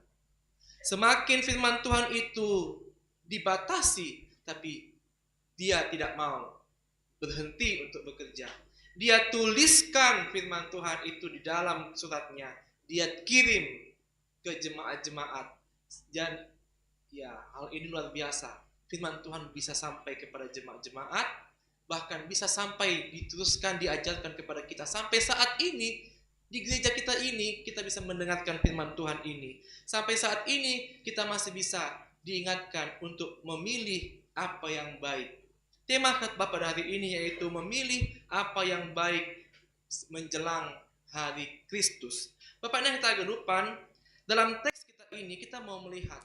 H: Semakin firman Tuhan itu dibatasi, tapi dia tidak mau berhenti untuk bekerja. Dia tuliskan firman Tuhan itu di dalam suratnya. Dia kirim ke jemaat-jemaat. Dan Ya, hal ini luar biasa. Firman Tuhan bisa sampai kepada jemaat-jemaat, bahkan bisa sampai diteruskan, diajarkan kepada kita. Sampai saat ini, di gereja kita ini, kita bisa mendengarkan firman Tuhan ini. Sampai saat ini, kita masih bisa diingatkan untuk memilih apa yang baik. Tema khotbah pada hari ini yaitu memilih apa yang baik menjelang hari Kristus. Bapak dan kita kehidupan, dalam teks kita ini kita mau melihat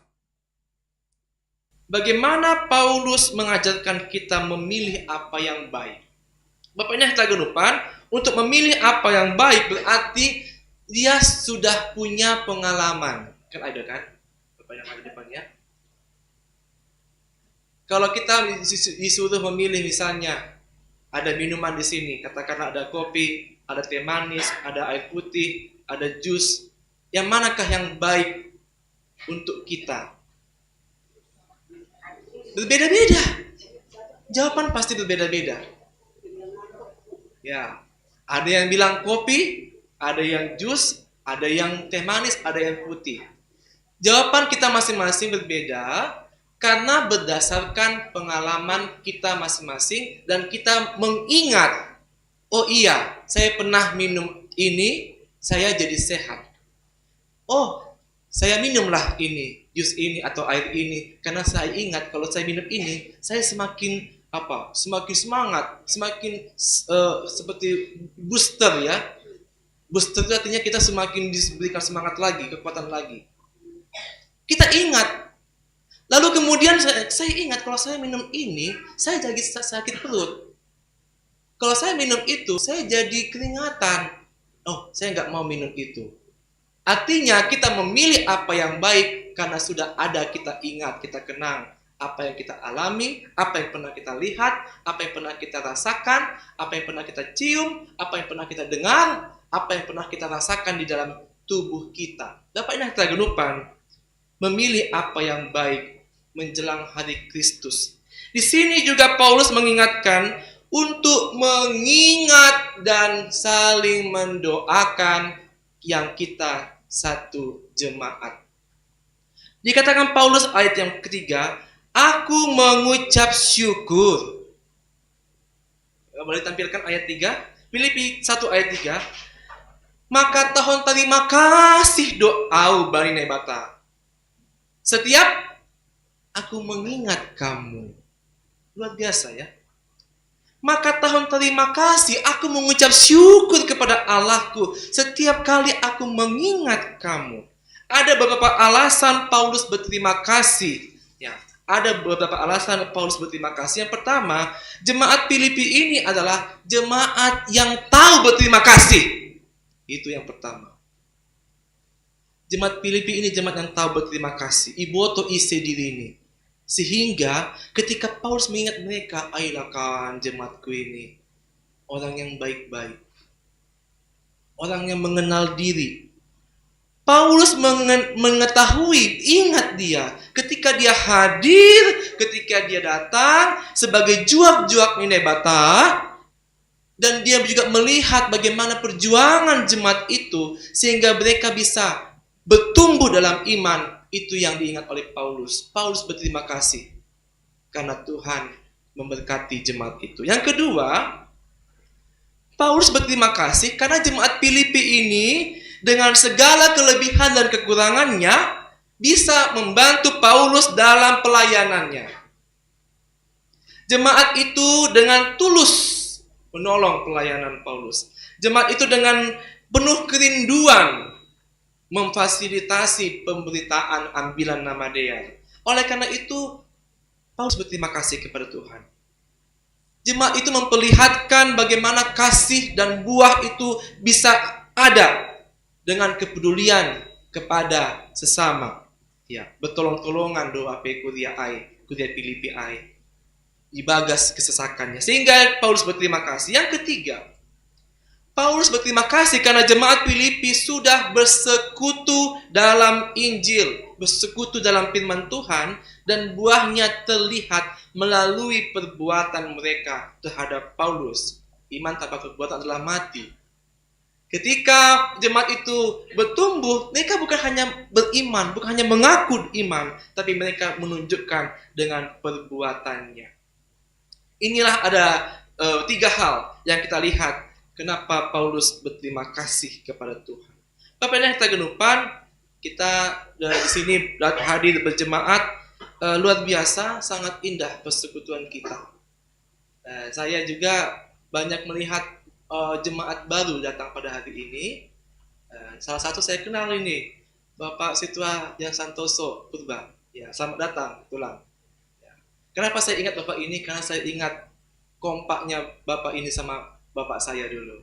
H: bagaimana Paulus mengajarkan kita memilih apa yang baik. Bapak dan kita kehidupan, untuk memilih apa yang baik berarti dia sudah punya pengalaman. Kan ada kan? Bapak yang ada di depannya. Kalau kita disuruh memilih misalnya ada minuman di sini, katakanlah ada kopi, ada teh manis, ada air putih, ada jus. Yang manakah yang baik untuk kita? Berbeda-beda. Jawaban pasti berbeda-beda. Ya, ada yang bilang kopi, ada yang jus, ada yang teh manis, ada yang putih. Jawaban kita masing-masing berbeda karena berdasarkan pengalaman kita masing-masing dan kita mengingat, oh iya, saya pernah minum ini, saya jadi sehat. Oh, saya minumlah ini, jus ini atau air ini karena saya ingat kalau saya minum ini, saya semakin semakin semangat, semakin seperti booster ya. Booster itu artinya kita semakin diberikan semangat lagi, kekuatan lagi. Kita ingat. Lalu kemudian saya ingat kalau saya minum ini, saya jadi sakit perut. Kalau saya minum itu, saya jadi keringatan. Oh, saya nggak mau minum itu. Artinya kita memilih apa yang baik karena sudah ada kita ingat, kita kenang apa yang kita alami, apa yang pernah kita lihat, apa yang pernah kita rasakan, apa yang pernah kita cium, apa yang pernah kita dengar, apa yang pernah kita rasakan di dalam tubuh kita. Dapat ini kita genupan memilih apa yang baik menjelang hari Kristus. Di sini juga Paulus mengingatkan untuk mengingat dan saling mendoakan yang kita satu jemaat. Dikatakan Paulus ayat yang ketiga, aku mengucap syukur. Boleh tampilkan ayat 3? Filipi 1 ayat 3. Maka tahun terima kasih doa bani nebata. Setiap aku mengingat kamu. Luar biasa ya. Maka tahun terima kasih, aku mengucap syukur kepada Allahku setiap kali aku mengingat kamu. Ada beberapa alasan Paulus berterima kasih. Ya, ada beberapa alasan Paulus berterima kasih. Yang pertama, jemaat Filipi ini adalah jemaat yang tahu berterima kasih. Itu yang pertama. Jemaat Filipi ini jemaat yang tahu berterima kasih. Iboto ise diri ini. Sehingga ketika Paulus mengingat mereka, ayolah kan jemaatku ini orang yang baik-baik, orang yang mengenal diri. Paulus mengetahui, ingat dia, ketika dia hadir, ketika dia datang sebagai juak-juak Ninebata, dan dia juga melihat bagaimana perjuangan jemaat itu sehingga mereka bisa bertumbuh dalam iman. Itu yang diingat oleh Paulus. Paulus berterima kasih karena Tuhan memberkati jemaat itu. Yang kedua, Paulus berterima kasih karena jemaat Filipi ini dengan segala kelebihan dan kekurangannya bisa membantu Paulus dalam pelayanannya. Jemaat itu dengan tulus menolong pelayanan Paulus. Jemaat itu dengan penuh kerinduan memfasilitasi pemberitaan ambilan nama dia. Oleh karena itu, Paulus berterima kasih kepada Tuhan. Jemaat itu memperlihatkan bagaimana kasih dan buah itu bisa ada dengan kepedulian kepada sesama. Ya, bertolong-tolongan doa kuria Filipi ai. Dibagas kesesakannya. Sehingga Paulus berterima kasih. Yang ketiga, Paulus berterima kasih karena jemaat Filipi sudah bersekutu dalam Injil, bersekutu dalam firman Tuhan, dan buahnya terlihat melalui perbuatan mereka terhadap Paulus. Iman tanpa perbuatan adalah mati. Ketika jemaat itu bertumbuh, mereka bukan hanya beriman, bukan hanya mengaku iman, tapi mereka menunjukkan dengan perbuatannya. Inilah ada 3 hal yang kita lihat kenapa Paulus berterima kasih kepada Tuhan. Bapak dan kita genupan, kita di sini hadir berjemaat, luar biasa, sangat indah persekutuan kita. Saya juga banyak melihat jemaat baru datang pada hari ini. Salah satu saya kenal ini, Bapak Sitwa yang Santoso Purba. Ya, selamat datang, pulang. Ya. Kenapa saya ingat Bapak ini? Karena saya ingat kompaknya Bapak ini sama Bapak saya dulu,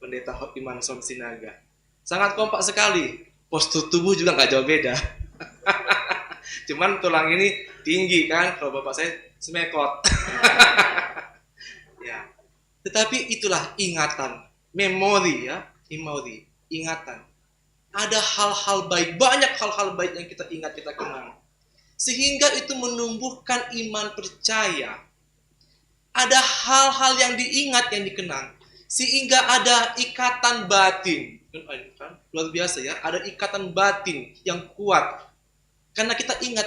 H: Pendeta Hotman Som Sinaga. Sangat kompak sekali. Postur tubuh juga nggak jauh beda. Cuman tulang ini tinggi kan, kalau Bapak saya semekot. Ya. Tetapi itulah ingatan, memori ya, memori, ingatan. Ada hal-hal baik, banyak hal-hal baik yang kita ingat, kita kenal. Sehingga itu menumbuhkan iman percaya. Ada hal-hal yang diingat, yang dikenang. Sehingga ada ikatan batin. Kan? Luar biasa ya, ada ikatan batin yang kuat. Karena kita ingat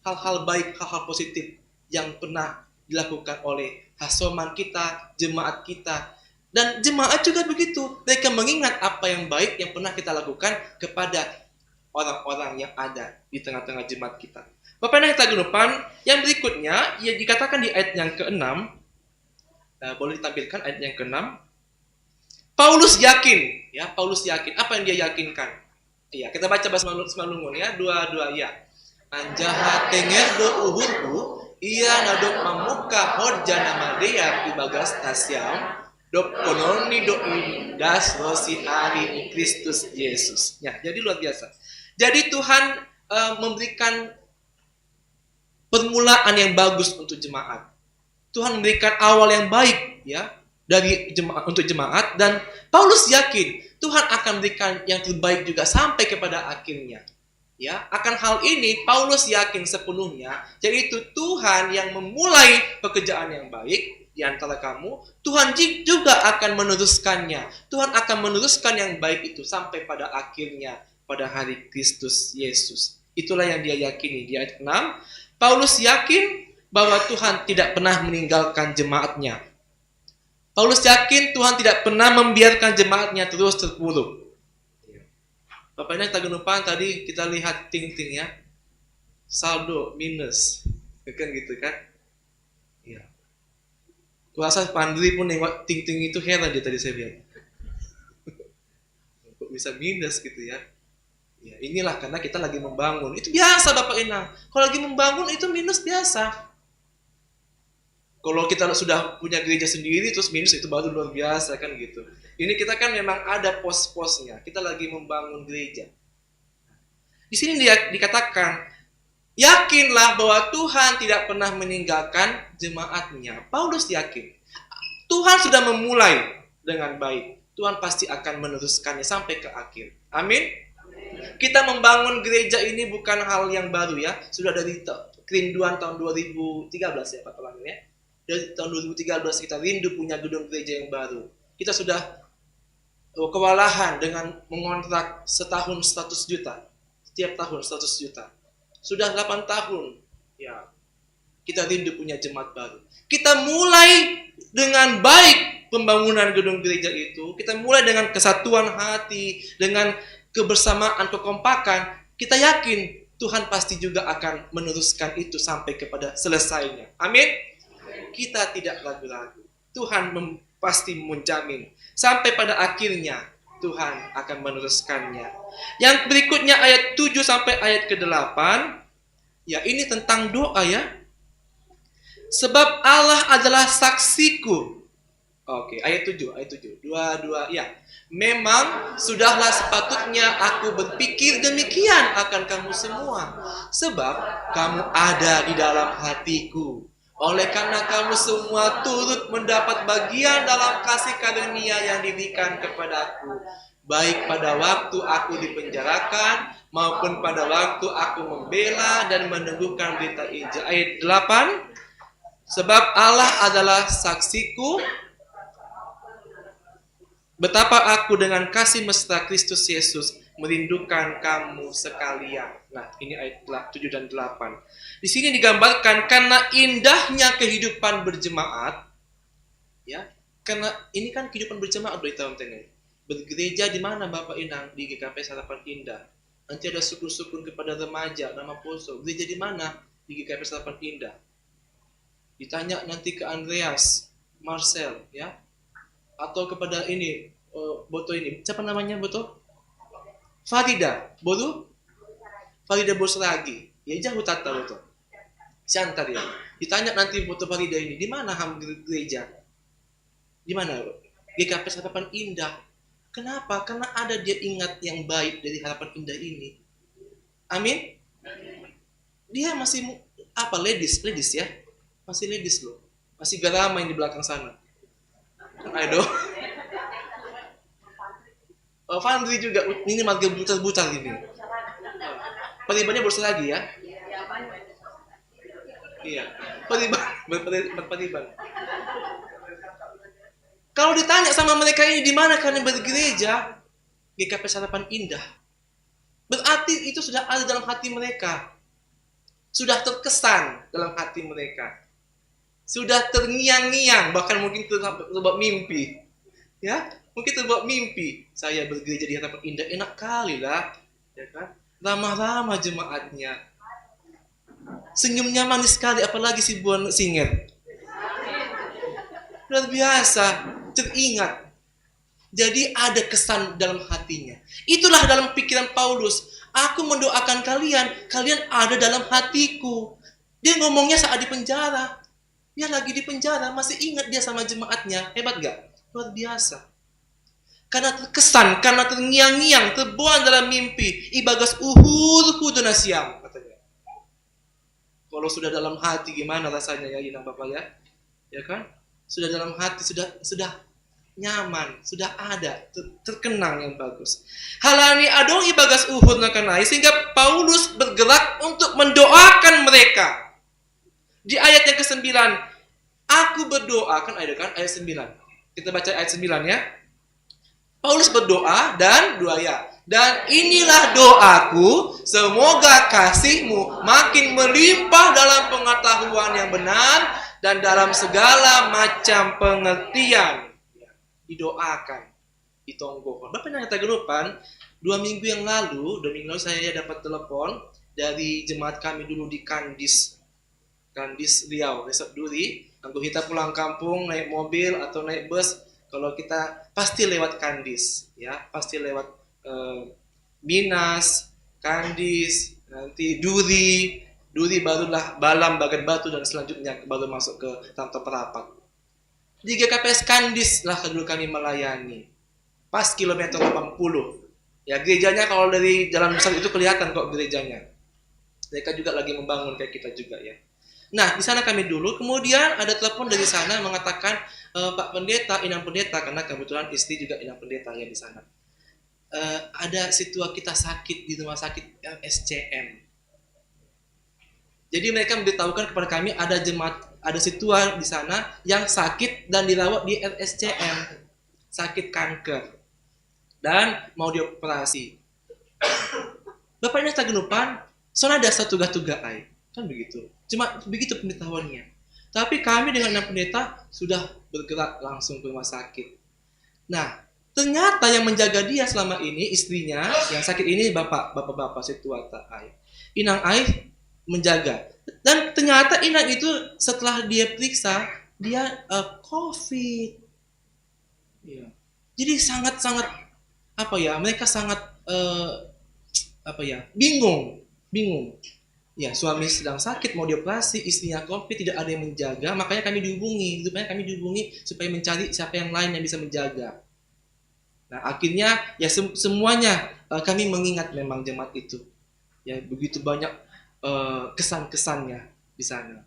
H: hal-hal baik, hal-hal positif yang pernah dilakukan oleh hasoman kita, jemaat kita. Dan jemaat juga begitu. Mereka mengingat apa yang baik yang pernah kita lakukan kepada orang-orang yang ada di tengah-tengah jemaat kita. Bapak dan kita genupan, yang berikutnya, ia dikatakan di ayat yang ke-6, boleh ditampilkan ayat yang ke-6. Paulus yakin, ya, Paulus yakin. Apa yang dia yakinkan? Iya, kita baca bahasa Malungun ya, 2 ya. Anjaha tenger do uhurku, ia nadok mamuka horjana madea ibagas tasyam, dok kononi do indas rosi hari Kristus Yesus. Ya, jadi luar biasa. Jadi Tuhan memberikan permulaan yang bagus untuk jemaat. Tuhan memberikan awal yang baik ya dari jemaat untuk jemaat, dan Paulus yakin Tuhan akan memberikan yang terbaik juga sampai kepada akhirnya. Ya, akan hal ini Paulus yakin sepenuhnya, yaitu Tuhan yang memulai pekerjaan yang baik di antara kamu, Tuhan juga akan meneruskannya. Tuhan akan meneruskan yang baik itu sampai pada akhirnya, pada hari Kristus Yesus. Itulah yang dia yakini. Di ayat 6, Paulus yakin bahwa Tuhan tidak pernah meninggalkan jemaatnya. Paulus yakin Tuhan tidak pernah membiarkan jemaatnya terus terpuruk. Bapaknya kita genupan tadi kita lihat ting-ting ya, saldo minus, kan gitu kan? Iya. Kuasa Pandri pun nengok ting-ting itu heran dia tadi saya lihat. Kok bisa minus gitu ya? Ya inilah karena kita lagi membangun. Itu biasa Bapak Inang. Kalau lagi membangun itu minus biasa. Kalau kita sudah punya gereja sendiri terus minus itu baru luar biasa kan gitu. Ini kita kan memang ada pos-posnya. Kita lagi membangun gereja. Di sini dia dikatakan, yakinlah bahwa Tuhan tidak pernah meninggalkan jemaatnya. Paulus yakin. Tuhan sudah memulai dengan baik. Tuhan pasti akan meneruskannya sampai ke akhir. Amin. Kita membangun gereja ini bukan hal yang baru ya. Sudah dari kerinduan tahun 2013 ya Pak Tolan ya. Dari tahun 2013 kita rindu punya gedung gereja yang baru. Kita sudah kewalahan dengan mengontrak setahun 100 juta. Setiap tahun 100 juta. Sudah 8 tahun ya. Kita rindu punya jemaat baru. Kita mulai dengan baik pembangunan gedung gereja itu. Kita mulai dengan kesatuan hati, dengan kebersamaan, kekompakan. Kita yakin Tuhan pasti juga akan meneruskan itu sampai kepada selesainya. Amin. Kita tidak ragu-ragu. Tuhan pasti menjamin. Sampai pada akhirnya Tuhan akan meneruskannya. Yang berikutnya ayat 7 sampai ayat ke-8. Ya ini tentang doa ya. Sebab Allah adalah saksiku. Oke, ayat 7. 2 ya. Memang sudahlah sepatutnya aku berpikir demikian akan kamu semua. Sebab kamu ada di dalam hatiku. Oleh karena kamu semua turut mendapat bagian dalam kasih karunia yang diberikan kepadaku, baik pada waktu aku dipenjarakan maupun pada waktu aku membela dan meneguhkan berita Injil. Ayat 8. Sebab Allah adalah saksiku. betapa aku dengan kasih mesra Kristus Yesus merindukan kamu sekalian. Nah, ini ayat 7 dan 8. Di sini digambarkan karena indahnya kehidupan berjemaat, ya. Karena ini kan kehidupan berjemaat dari tahun ini. Bergereja di mana Bapak Inang? Di GKP Harapan Indah. Nanti ada sukun-sukun kepada remaja nama Poso. Gereja di mana? Di GKP Harapan Indah. Ditanya nanti ke Andreas, Marcel, ya. Atau kepada ini, Boto ini. Siapa namanya Boto? Farida, Boru? Farida Bosragi. Ya jauh tata Boto. Siantar ya. Ditanya nanti Boto Farida ini, di mana gereja? Di mana? GKP Harapan Indah. Kenapa? Karena ada dia ingat yang baik dari Harapan Indah ini. Amin. Dia masih ladies ya. Masih ladies loh. Masih garama yang di belakang sana. Ayo. Fandri juga, ini marga butar-butar ini. Peribannya boros lagi ya? Iya. Periban. Kalau ditanya sama mereka ini di mana kalian bergereja? GKP Harapan Indah. Berarti itu sudah ada dalam hati mereka. Sudah terkesan dalam hati mereka. Sudah terngiang-ngiang, bahkan mungkin terbuat mimpi. Ya, mungkin terbuat mimpi. Saya bergereja di Harapan Indah, enak kali lah. Ya kan? Ramah-ramah jemaatnya. Senyumnya manis sekali, apalagi si Buan Singer. Luar biasa, teringat. Jadi ada kesan dalam hatinya. Itulah dalam pikiran Paulus. Aku mendoakan kalian ada dalam hatiku. Dia ngomongnya saat di penjara. Dia lagi di penjara, masih ingat dia sama jemaatnya. Hebat gak? Luar biasa. Karena terkesan, karena terngiang-ngiang, terbuang dalam mimpi. Ibagas huduna siam, katanya. Kalau sudah dalam hati gimana rasanya ya Inang Bapak ya? Ya kan? Sudah dalam hati, sudah nyaman, sudah ada, terkenang yang bagus. Halani adong ibagas nakanai, sehingga Paulus bergerak untuk mendoakan mereka. Di ayat yang ke-9, aku berdoa, kan ayat 9. Kita baca ayat 9 ya. Paulus berdoa dan dan inilah doaku, semoga kasihmu makin melimpah dalam pengetahuan yang benar dan dalam segala macam pengertian. Didoakan, ditonggokan. Bapak yang kegelupan, 2 minggu yang lalu saya dapat telepon dari jemaat kami dulu di Kandis Riau, Resort Duri. Kalau kita pulang kampung naik mobil atau naik bus, kalau kita pasti lewat Kandis, ya, pasti lewat Minas, Kandis, nanti Duri barulah Balam, Bagan Batu dan selanjutnya baru masuk ke Tanto Perapat. Di GKPS Kandis lah dulu kami melayani. Pas kilometer 80. Ya gerejanya kalau dari jalan besar itu kelihatan kok gerejanya. Mereka juga lagi membangun kayak kita juga ya. Nah, di sana kami dulu, kemudian ada telepon dari sana mengatakan, Pak Pendeta, Inang Pendeta, karena kebetulan istri juga Inang Pendeta ya di sana. Ada situa kita sakit di rumah sakit RSCM. Jadi mereka memberitahukan kepada kami ada situa di sana yang sakit dan dirawat di RSCM, sakit kanker dan mau dioperasi. Bapak ini tagenupan, soalnya ada satu tugas kan begitu. Cuma begitu pemberitahuannya. Tapi kami dengan Inang Pendeta sudah bergerak langsung ke rumah sakit. Nah, ternyata yang menjaga dia selama ini istrinya yang sakit ini bapak situa Ai. Inang Ai menjaga. Dan ternyata Inang itu setelah dia periksa, dia COVID. Ya. Jadi sangat-sangat mereka sangat bingung. Ya, suami sedang sakit mau dioperasi, istrinya COVID, tidak ada yang menjaga, makanya kami dihubungi supaya mencari siapa yang lain yang bisa menjaga. Nah, akhirnya ya semuanya kami mengingat memang jemaat itu. Ya, begitu banyak kesan-kesannya di sana.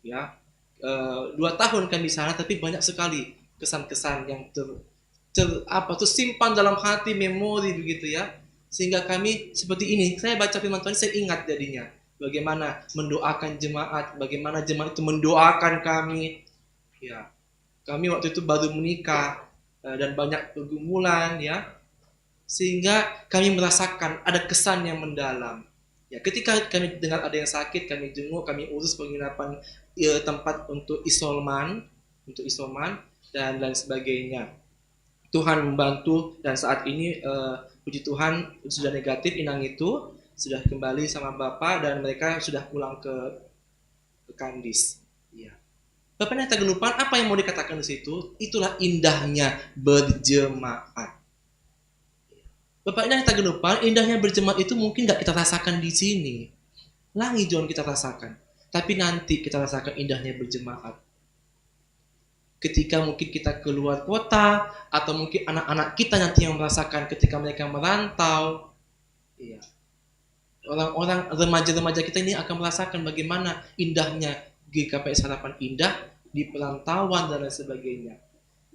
H: Ya, 2 tahun kami di sana, tapi banyak sekali kesan-kesan yang tersimpan dalam hati, memori begitu ya. Sehingga kami seperti ini, saya baca firman Tuhan, saya ingat jadinya. Bagaimana mendoakan jemaat, bagaimana jemaat itu mendoakan kami. Ya, kami waktu itu baru menikah, dan banyak pergumulan ya, sehingga kami merasakan ada kesan yang mendalam. Ya, ketika kami dengar ada yang sakit, kami jenguk, kami urus penginapan tempat untuk isoman dan lain sebagainya. Tuhan membantu dan saat ini puji Tuhan sudah negatif inang itu, sudah kembali sama Bapak dan mereka sudah pulang ke Kandis. Ya. Bapak Neta Genupan, apa yang mau dikatakan di situ? Itulah indahnya berjemaat. Bapak Neta Genupan, indahnya berjemaat itu mungkin nggak kita rasakan di sini. Langi John kita rasakan. Tapi nanti kita rasakan indahnya berjemaat. Ketika mungkin kita keluar kota, atau mungkin anak-anak kita nanti yang merasakan ketika mereka merantau. Iya. Orang-orang remaja-remaja kita ini akan merasakan bagaimana indahnya GKPS Harapan Indah di perantauan dan lain sebagainya.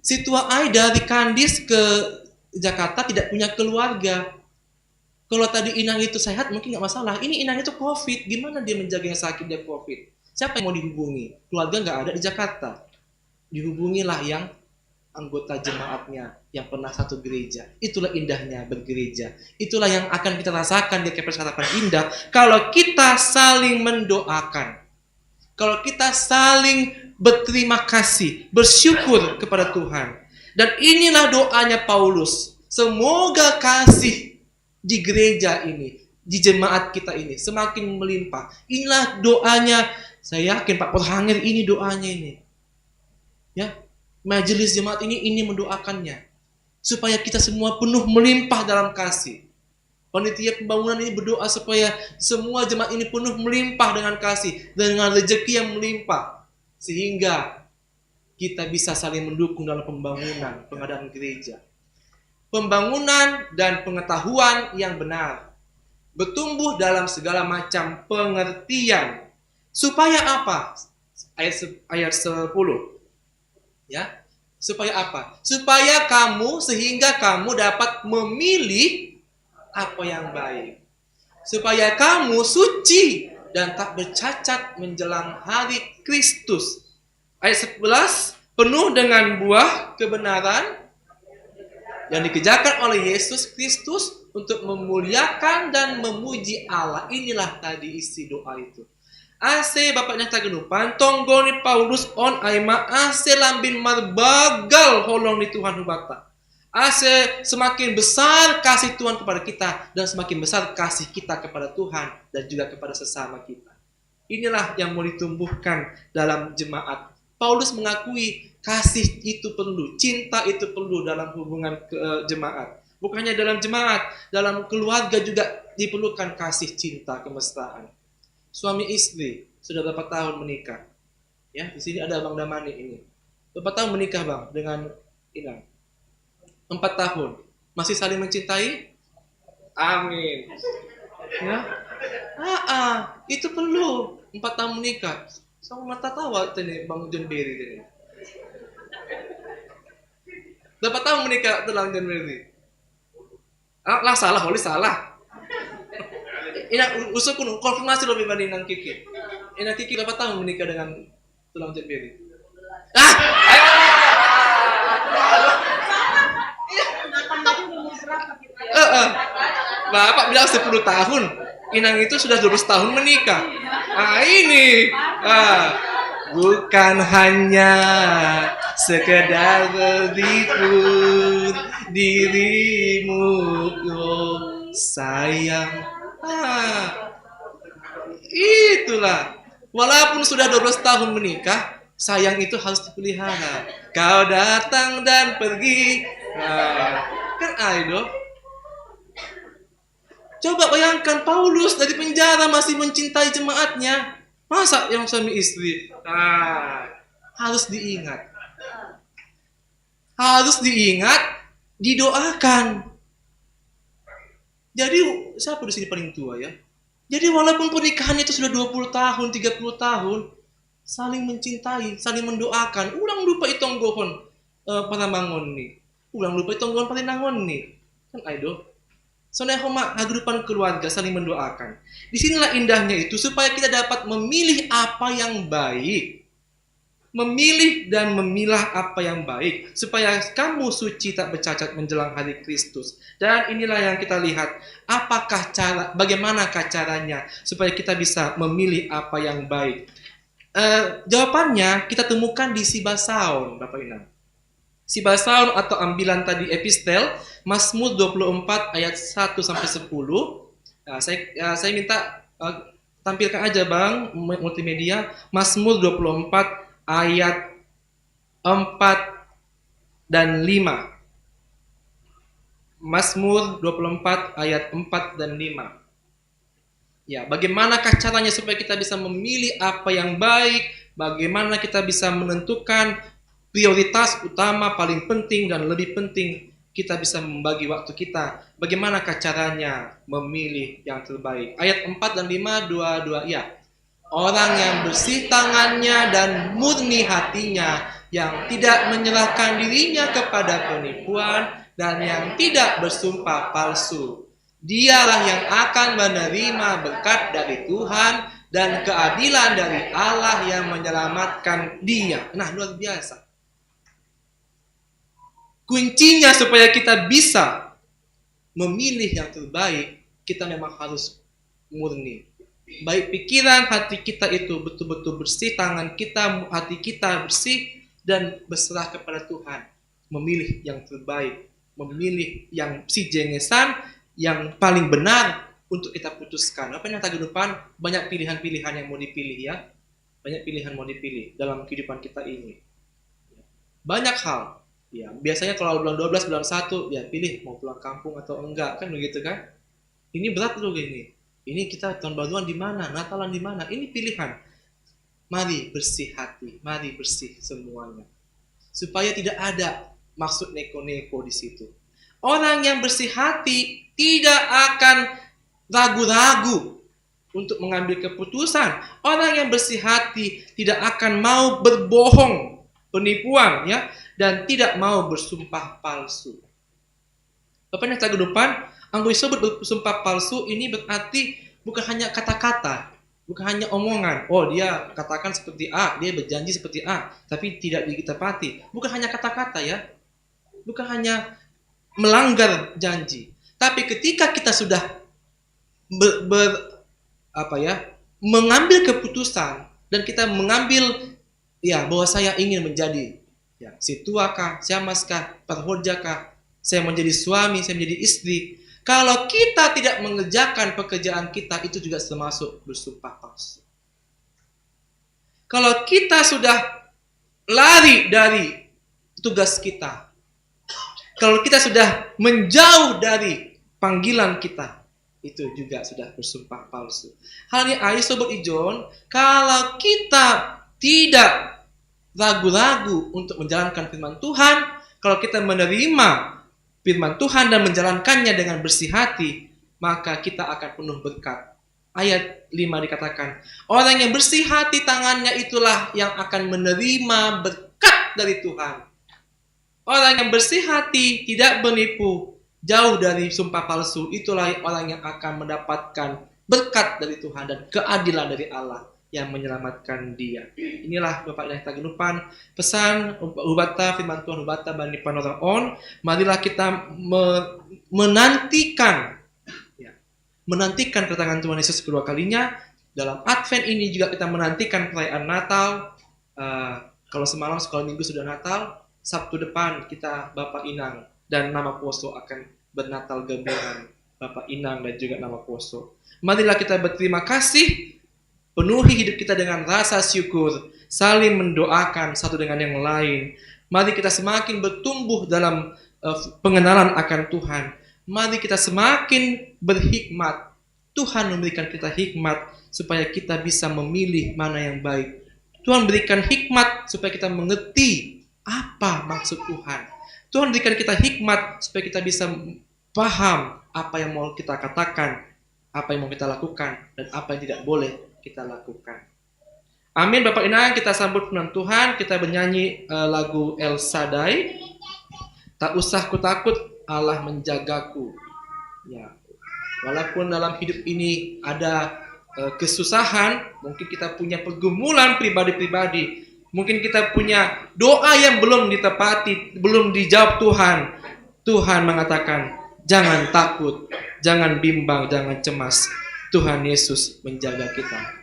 H: Si tua Ai dari Kandis ke Jakarta tidak punya keluarga. Kalau tadi inang itu sehat mungkin nggak masalah. Ini inang itu COVID, gimana dia menjaga yang sakit dia COVID? Siapa yang mau dihubungi? Keluarga nggak ada di Jakarta. Dihubungilah yang anggota jemaatnya yang pernah satu gereja. Itulah indahnya bergereja. Itulah yang akan kita rasakan di GKPS Harapan Indah kalau kita saling mendoakan. Kalau kita saling berterima kasih, bersyukur kepada Tuhan. Dan inilah doanya Paulus. Semoga kasih di gereja ini, di jemaat kita ini semakin melimpah. Inilah doanya. Saya yakin Pak Porhangir ini doanya ini. Ya, majelis jemaat ini mendoakannya supaya kita semua penuh melimpah dalam kasih. Panitia pembangunan ini berdoa supaya semua jemaat ini penuh melimpah dengan kasih, dengan rezeki yang melimpah, sehingga kita bisa saling mendukung dalam pembangunan, pengadaan gereja. Pembangunan dan pengetahuan yang benar, bertumbuh dalam segala macam pengertian. Supaya apa? Ayat 10. Ya, supaya apa? Supaya sehingga kamu dapat memilih apa yang baik. Supaya kamu suci dan tak bercacat menjelang hari Kristus. Ayat 11, penuh dengan buah kebenaran yang dikerjakan oleh Yesus Kristus untuk memuliakan dan memuji Allah. Inilah tadi isi doa itu. Ase Bapak Nyata Genupan, tonggoni Paulus on aima ase lambin marbagal holong di Tuhan Hubata. Ase semakin besar kasih Tuhan kepada kita dan semakin besar kasih kita kepada Tuhan dan juga kepada sesama kita. Inilah yang mau ditumbuhkan dalam jemaat. Paulus mengakui kasih itu perlu, cinta itu perlu dalam hubungan jemaat. Bukan hanya dalam jemaat, dalam keluarga juga diperlukan kasih cinta kemesraan. Suami istri sudah berapa tahun menikah? Ya, di sini ada Bang Damani ini. Berapa tahun menikah Bang dengan Inang? 4 tahun. Masih saling mencintai? Amin. Ya. Itu perlu 4 tahun menikah. Sama mata tawa tadi Bang John Berry tadi. Berapa tahun menikah tulang John Berry? Lah salah, Holly salah. Ina usuk kuno konfirmasi lebih banding Kiki. Ina Kiki berapa tahun menikah dengan tulang John Berry? Bapak bilang 10 tahun. Inang itu sudah 12 tahun menikah. Ini. Bukan hanya sekedar berhibur dirimu, oh sayang. Itulah. Walaupun sudah 12 tahun menikah, sayang itu harus dipelihara. Kau datang dan pergi. Kan idol. Coba bayangkan Paulus dari penjara masih mencintai jemaatnya. Masa yang suami istri? Harus diingat. Harus diingat, didoakan. Jadi siapa di sini paling tua ya? Jadi walaupun pernikahan itu sudah 20 tahun, 30 tahun, saling mencintai, saling mendoakan. Ulang lupa itonggohon para mangon nih. Ulang lupa itonggohon para nangon nih. Kan idol. Soalnya homa kehidupan keluarga saling mendoakan. Disinilah indahnya itu supaya kita dapat memilih apa yang baik. memilih dan memilah apa yang baik supaya kamu suci tak bercacat menjelang hari Kristus. Dan inilah yang kita lihat, bagaimanakah caranya supaya kita bisa memilih apa yang baik. Jawabannya kita temukan di Sibasaun, Bapak Inang. Sibasaun atau ambilan tadi epistel, Mazmur 24 ayat 1 sampai 10. Nah, saya minta tampilkan aja Bang multimedia, Mazmur 24 ayat 4 dan 5. Mazmur 24 ayat 4 dan 5. Ya, bagaimanakah caranya supaya kita bisa memilih apa yang baik, bagaimana kita bisa menentukan prioritas utama, paling penting dan lebih penting, kita bisa membagi waktu kita. Bagaimanakah caranya memilih yang terbaik? Ayat 4 dan 5, dua-dua ya. Orang yang bersih tangannya dan murni hatinya, yang tidak menyerahkan dirinya kepada penipuan dan yang tidak bersumpah palsu. Dialah yang akan menerima berkat dari Tuhan dan keadilan dari Allah yang menyelamatkan dia. Nah, luar biasa. Kuncinya supaya kita bisa memilih yang terbaik, kita memang harus murni. Baik pikiran, hati kita itu betul-betul bersih, tangan kita, hati kita bersih, dan berserah kepada Tuhan. Memilih yang terbaik, memilih yang si jengesan, yang paling benar untuk kita putuskan. Apa yang tadi depan, banyak pilihan-pilihan yang mau dipilih ya. Banyak pilihan mau dipilih dalam kehidupan kita ini. Banyak hal. Ya, biasanya kalau bulan 12, bulan 1, ya pilih mau pulang kampung atau enggak, kan begitu kan? Ini berat loh gini. Ini kita tahun baruan di mana, Natalan di mana? Ini pilihan. Mari bersih hati, mari bersih semuanya. Supaya tidak ada maksud neko-neko di situ. Orang yang bersih hati tidak akan ragu-ragu untuk mengambil keputusan. Orang yang bersih hati tidak akan mau berbohong, penipuan ya, dan tidak mau bersumpah palsu. Bapak yang tadi depan, anggo disebut bersumpah palsu ini berarti bukan hanya kata-kata, bukan hanya omongan. Oh, dia katakan seperti A, dia berjanji seperti A, tapi tidak ditepati. Bukan hanya kata-kata ya. Bukan hanya melanggar janji. Tapi ketika kita sudah mengambil keputusan dan kita mengambil ya bahwa saya ingin menjadi ya situakah, siamaskah, perhojakah, saya menjadi suami, saya menjadi istri. Kalau kita tidak mengerjakan pekerjaan kita, itu juga termasuk bersumpah palsu. Kalau kita sudah lari dari tugas kita, kalau kita sudah menjauh dari panggilan kita, itu juga sudah bersumpah palsu. Halnya ayo sobat ijon, kalau kita tidak ragu-ragu untuk menjalankan firman Tuhan, kalau kita menerima firman Tuhan dan menjalankannya dengan bersih hati, maka kita akan penuh berkat. Ayat 5 dikatakan, orang yang bersih hati tangannya itulah yang akan menerima berkat dari Tuhan. Orang yang bersih hati, tidak menipu, jauh dari sumpah palsu, itulah orang yang akan mendapatkan berkat dari Tuhan dan keadilan dari Allah yang menyelamatkan dia. Inilah Bapak yang tagenupan pesan ubata firman Tuhan ubata bani panoraon. Marilah kita menantikan kedatangan Tuhan Yesus kedua kalinya. Dalam Advent ini juga kita menantikan perayaan Natal. Kalau semalam sekolah minggu sudah Natal, Sabtu depan kita Bapak Inang dan nama Poso akan bernatal gabungan Bapak Inang dan juga nama Poso. Marilah kita berterima kasih, penuhi hidup kita dengan rasa syukur, saling mendoakan satu dengan yang lain. Mari kita semakin bertumbuh dalam pengenalan akan Tuhan. Mari kita semakin berhikmat. Tuhan memberikan kita hikmat supaya kita bisa memilih mana yang baik. Tuhan berikan hikmat supaya kita mengerti apa maksud Tuhan. Tuhan berikan kita hikmat supaya kita bisa paham apa yang mau kita katakan, apa yang mau kita lakukan, dan apa yang tidak boleh kita lakukan. Amin. Bapak Inang, kita sambut firman Tuhan. Kita bernyanyi lagu El Shaddai. Tak usah ku takut, Allah menjagaku. Ya, walaupun dalam hidup ini ada kesusahan, mungkin kita punya pergumulan pribadi-pribadi. Mungkin kita punya doa yang belum ditepati, belum dijawab Tuhan. Tuhan mengatakan, jangan takut, jangan bimbang, jangan cemas. Tuhan Yesus menjaga kita.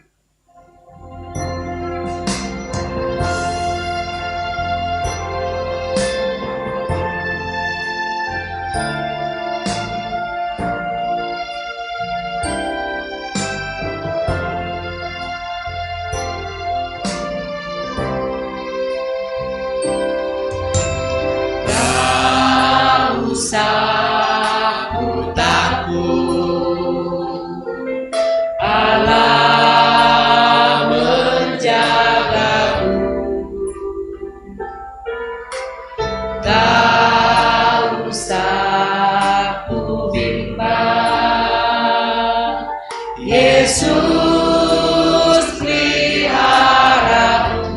G: usah ku takut, Allah menjagaku. Tak usah ku bimbang, Yesus peliharaku.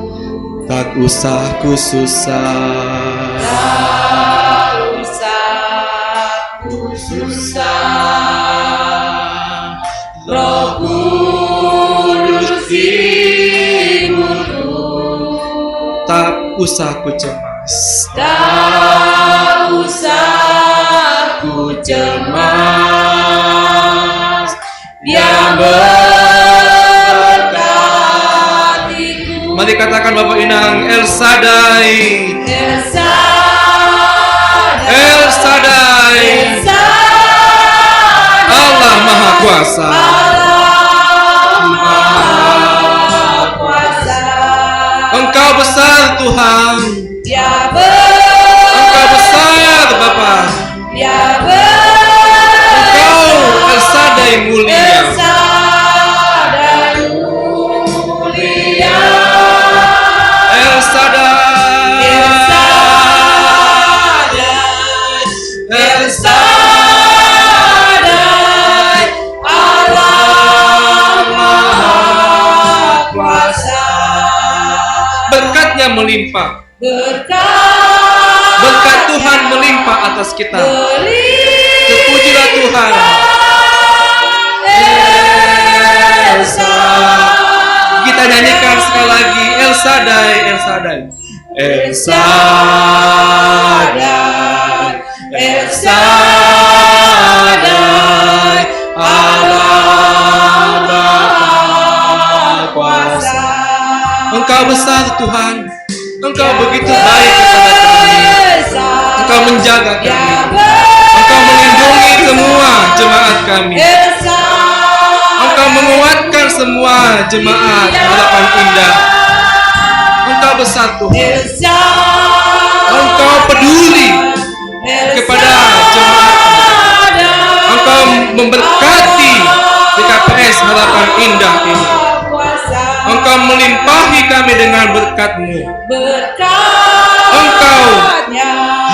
H: Tak usah ku susah,
G: susah, Roh Kudus hibur.
H: tak usah ku cemas,
G: Tak usah ku cemas, Dia berkatiku.
H: mari katakan Bapak Inang, El Shaddai,
G: El Shaddai,
H: El Shaddai,
G: El Shaddai,
H: Allah Maha Kuasa.
G: Allah Maha Kuasa.
H: Engkau besar Tuhan,
G: Dia
H: Engkau besar Bapa,
G: Dia
H: Engkau El Shaddai mulia.
G: El Shaddai mulia.
H: El Shaddai,
G: El Shaddai, El Shaddai, Allah Maha Kuasa.
H: berkatnya melimpah,
G: Berkat
H: berkat Tuhan melimpah atas kita. Terpujilah Tuhan.
G: El Shaddai.
H: Kita nyanyikan sekali lagi, El Shaddai, El Shaddai, El
G: Shaddai, El Shaddai, Allah Maha Kuasa.
H: Engkau besar Tuhan, Engkau begitu baik kepada kami, Engkau menjaga kami, Engkau melindungi semua jemaat kami, Engkau menguatkan semua jemaat Harapan Indah. Engkau besar Tuhan, Engkau peduli kepada jemaat, Engkau memberkati PKPS Harapan Indah ini. Engkau melimpahi kami dengan berkat-Mu. Engkau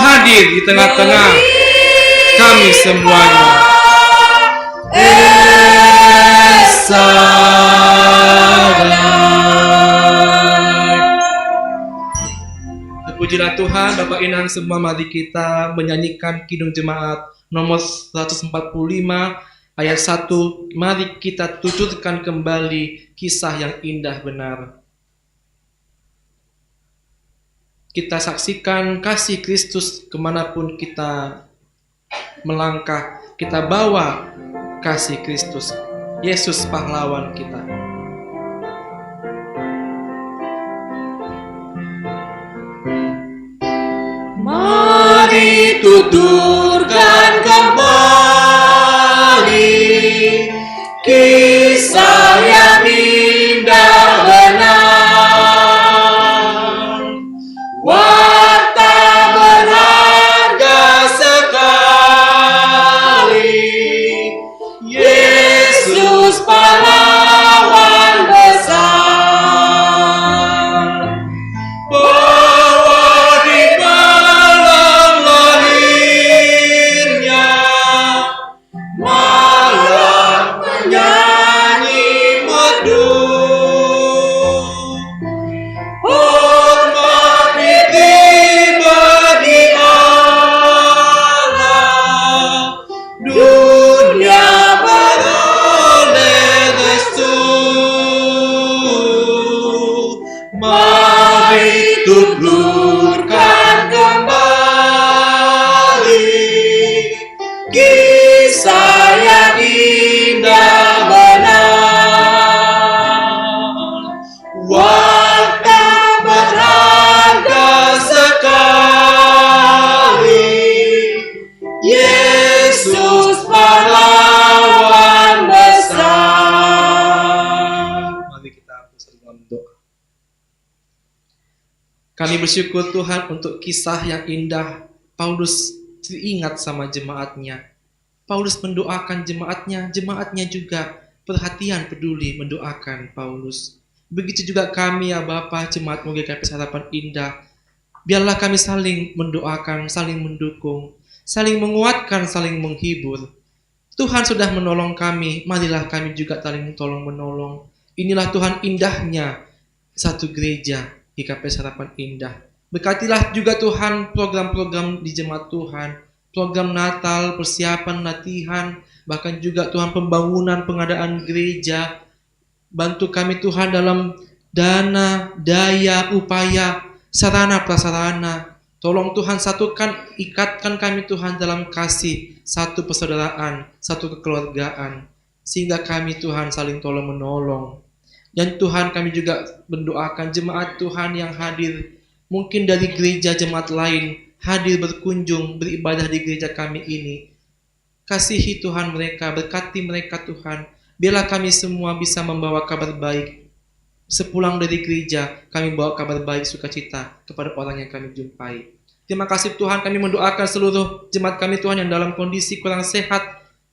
H: hadir di tengah-tengah kami semuanya. El Shaddai. Terpujilah Tuhan, Bapak Inang semua, mari kita menyanyikan Kidung Jemaat nomor 145 ayat 1. Mari kita tuturkan kembali kisah yang indah benar. Kita saksikan kasih Kristus kemanapun kita melangkah. Kita bawa kasih Kristus, Yesus pahlawan kita.
G: Mari tuturkan kembali kisah yang indah benar, warta berharga sekali, Yesus pahlawan besar. Bahwa di malam lahirnya
H: Kami bersyukur Tuhan untuk kisah yang indah. Paulus teringat sama jemaatnya. Paulus mendoakan jemaatnya, jemaatnya juga perhatian peduli mendoakan Paulus. Begitu juga kami ya Bapa, jemaat GKP Harapan Indah. Biarlah kami saling mendoakan, saling mendukung, saling menguatkan, saling menghibur. Tuhan sudah menolong kami, marilah kami juga saling tolong menolong. Inilah Tuhan indahnya satu gereja GKP Harapan Indah. Berkatilah juga Tuhan program-program di jemaat Tuhan, program Natal, persiapan latihan, bahkan juga Tuhan pembangunan pengadaan gereja. Bantu kami Tuhan dalam dana, daya, upaya, sarana prasarana. Tolong Tuhan satukan, ikatkan kami Tuhan dalam kasih, satu persaudaraan, satu kekeluargaan, sehingga kami Tuhan saling tolong menolong. Dan Tuhan kami juga mendoakan jemaat Tuhan yang hadir, mungkin dari gereja jemaat lain, hadir berkunjung, beribadah di gereja kami ini. Kasihi Tuhan mereka, berkati mereka Tuhan. Biarlah kami semua bisa membawa kabar baik. Sepulang dari gereja, kami bawa kabar baik sukacita kepada orang yang kami jumpai. Terima kasih Tuhan, kami mendoakan seluruh jemaat kami Tuhan yang dalam kondisi kurang sehat,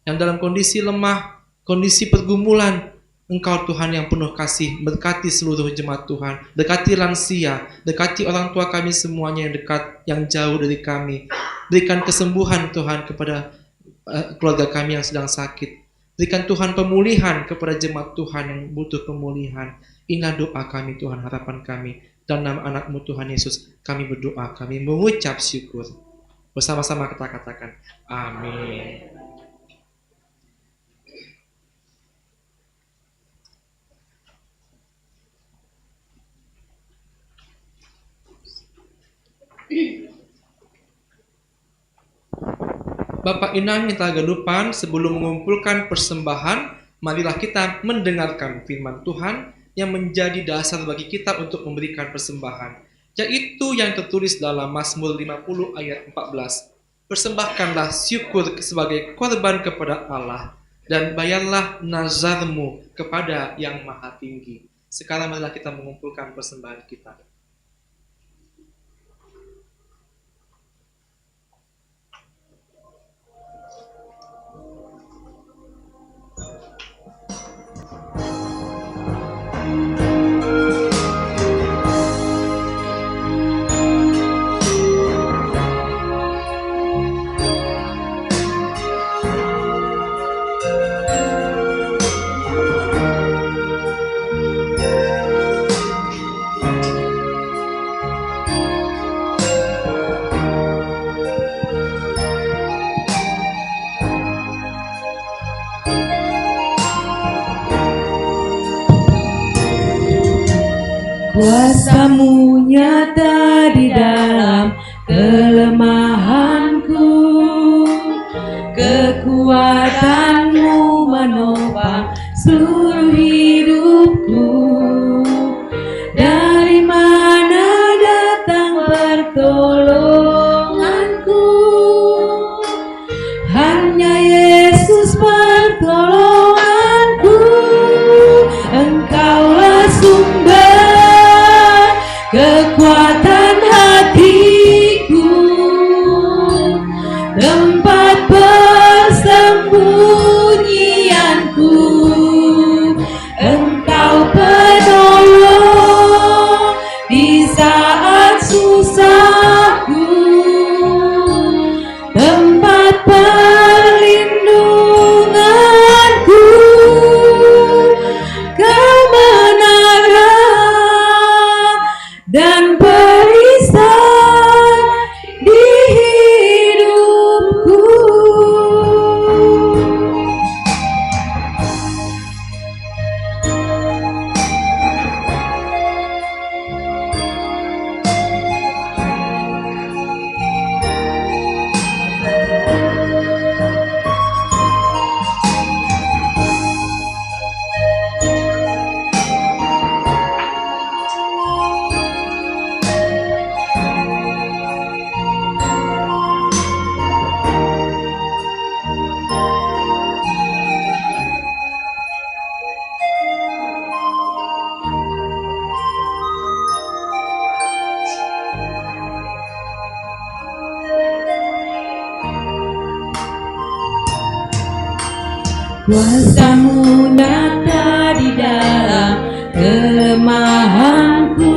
H: yang dalam kondisi lemah, kondisi pergumulan. Engkau Tuhan yang penuh kasih, berkati seluruh jemaat Tuhan, berkati lansia, berkati orang tua kami semuanya yang dekat, yang jauh dari kami. Berikan kesembuhan Tuhan kepada keluarga kami yang sedang sakit. Berikan Tuhan pemulihan kepada jemaat Tuhan yang butuh pemulihan. Inilah doa kami Tuhan, harapan kami. Dalam nama anak-Mu Tuhan Yesus, kami berdoa, kami mengucap syukur. Bersama-sama kita katakan, amin. Bapak Inang minta gadupan, sebelum mengumpulkan persembahan, marilah kita mendengarkan firman Tuhan yang menjadi dasar bagi kita untuk memberikan persembahan, yaitu yang tertulis dalam Mazmur 50 ayat 14. Persembahkanlah syukur sebagai korban kepada Allah, dan bayarlah nazarmu kepada yang maha tinggi. Sekarang marilah kita mengumpulkan persembahan kita.
A: Kuasa-Mu nyata di dalam kelemahanku, kekuatan-Mu menopang seluruh hidupku. Dari mana datang pertolonganku? Hanya Yesus pertolonganku. Engkaulah sumber kekuatan hatiku, tempat persembunyianku. Kuasa-Mu nyata di dalam kelemahanku,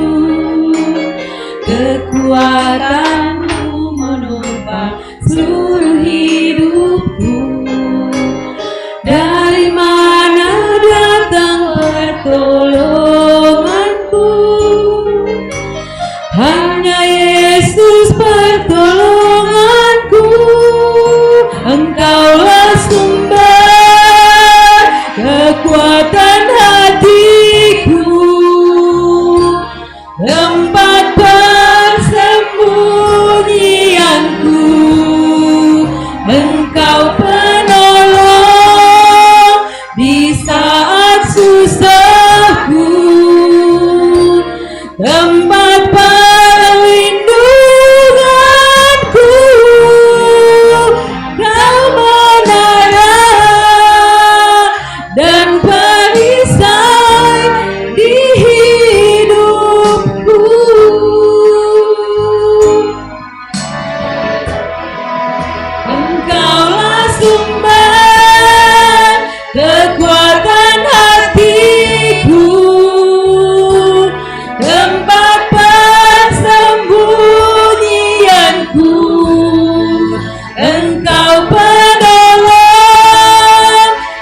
A: kekuatan-Mu menopang seluruh hidupku. Dari mana datang pertolonganku? Hanya Yesus pertolonganku. Engkaulah sumber kekuatan hatiku, tempat persembunyianku. Engkau penolong di saat susahku, tempat perlindunganku. Kau menara dan perisai di hidupku. Engkaulah sumber kekuatan hatiku, tempat persembunyianku. Engkau penolong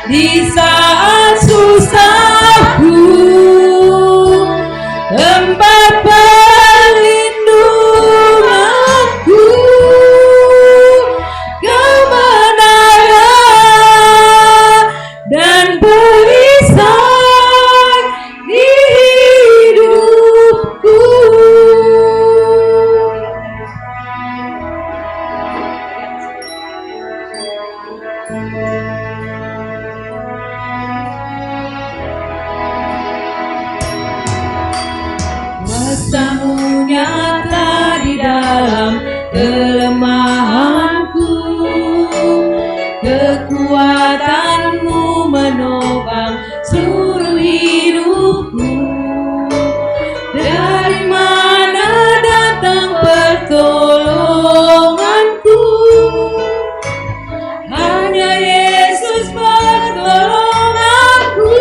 A: di saat susahku, tempat perlindunganku. Kau menara dan perisai di hidupku. Kuasa-Mu nyata di dalam kelemahanku, kekuatan-Mu menopang seluruh hidupku. Dari mana datang pertolonganku? Hanya Yesus pertolonganku.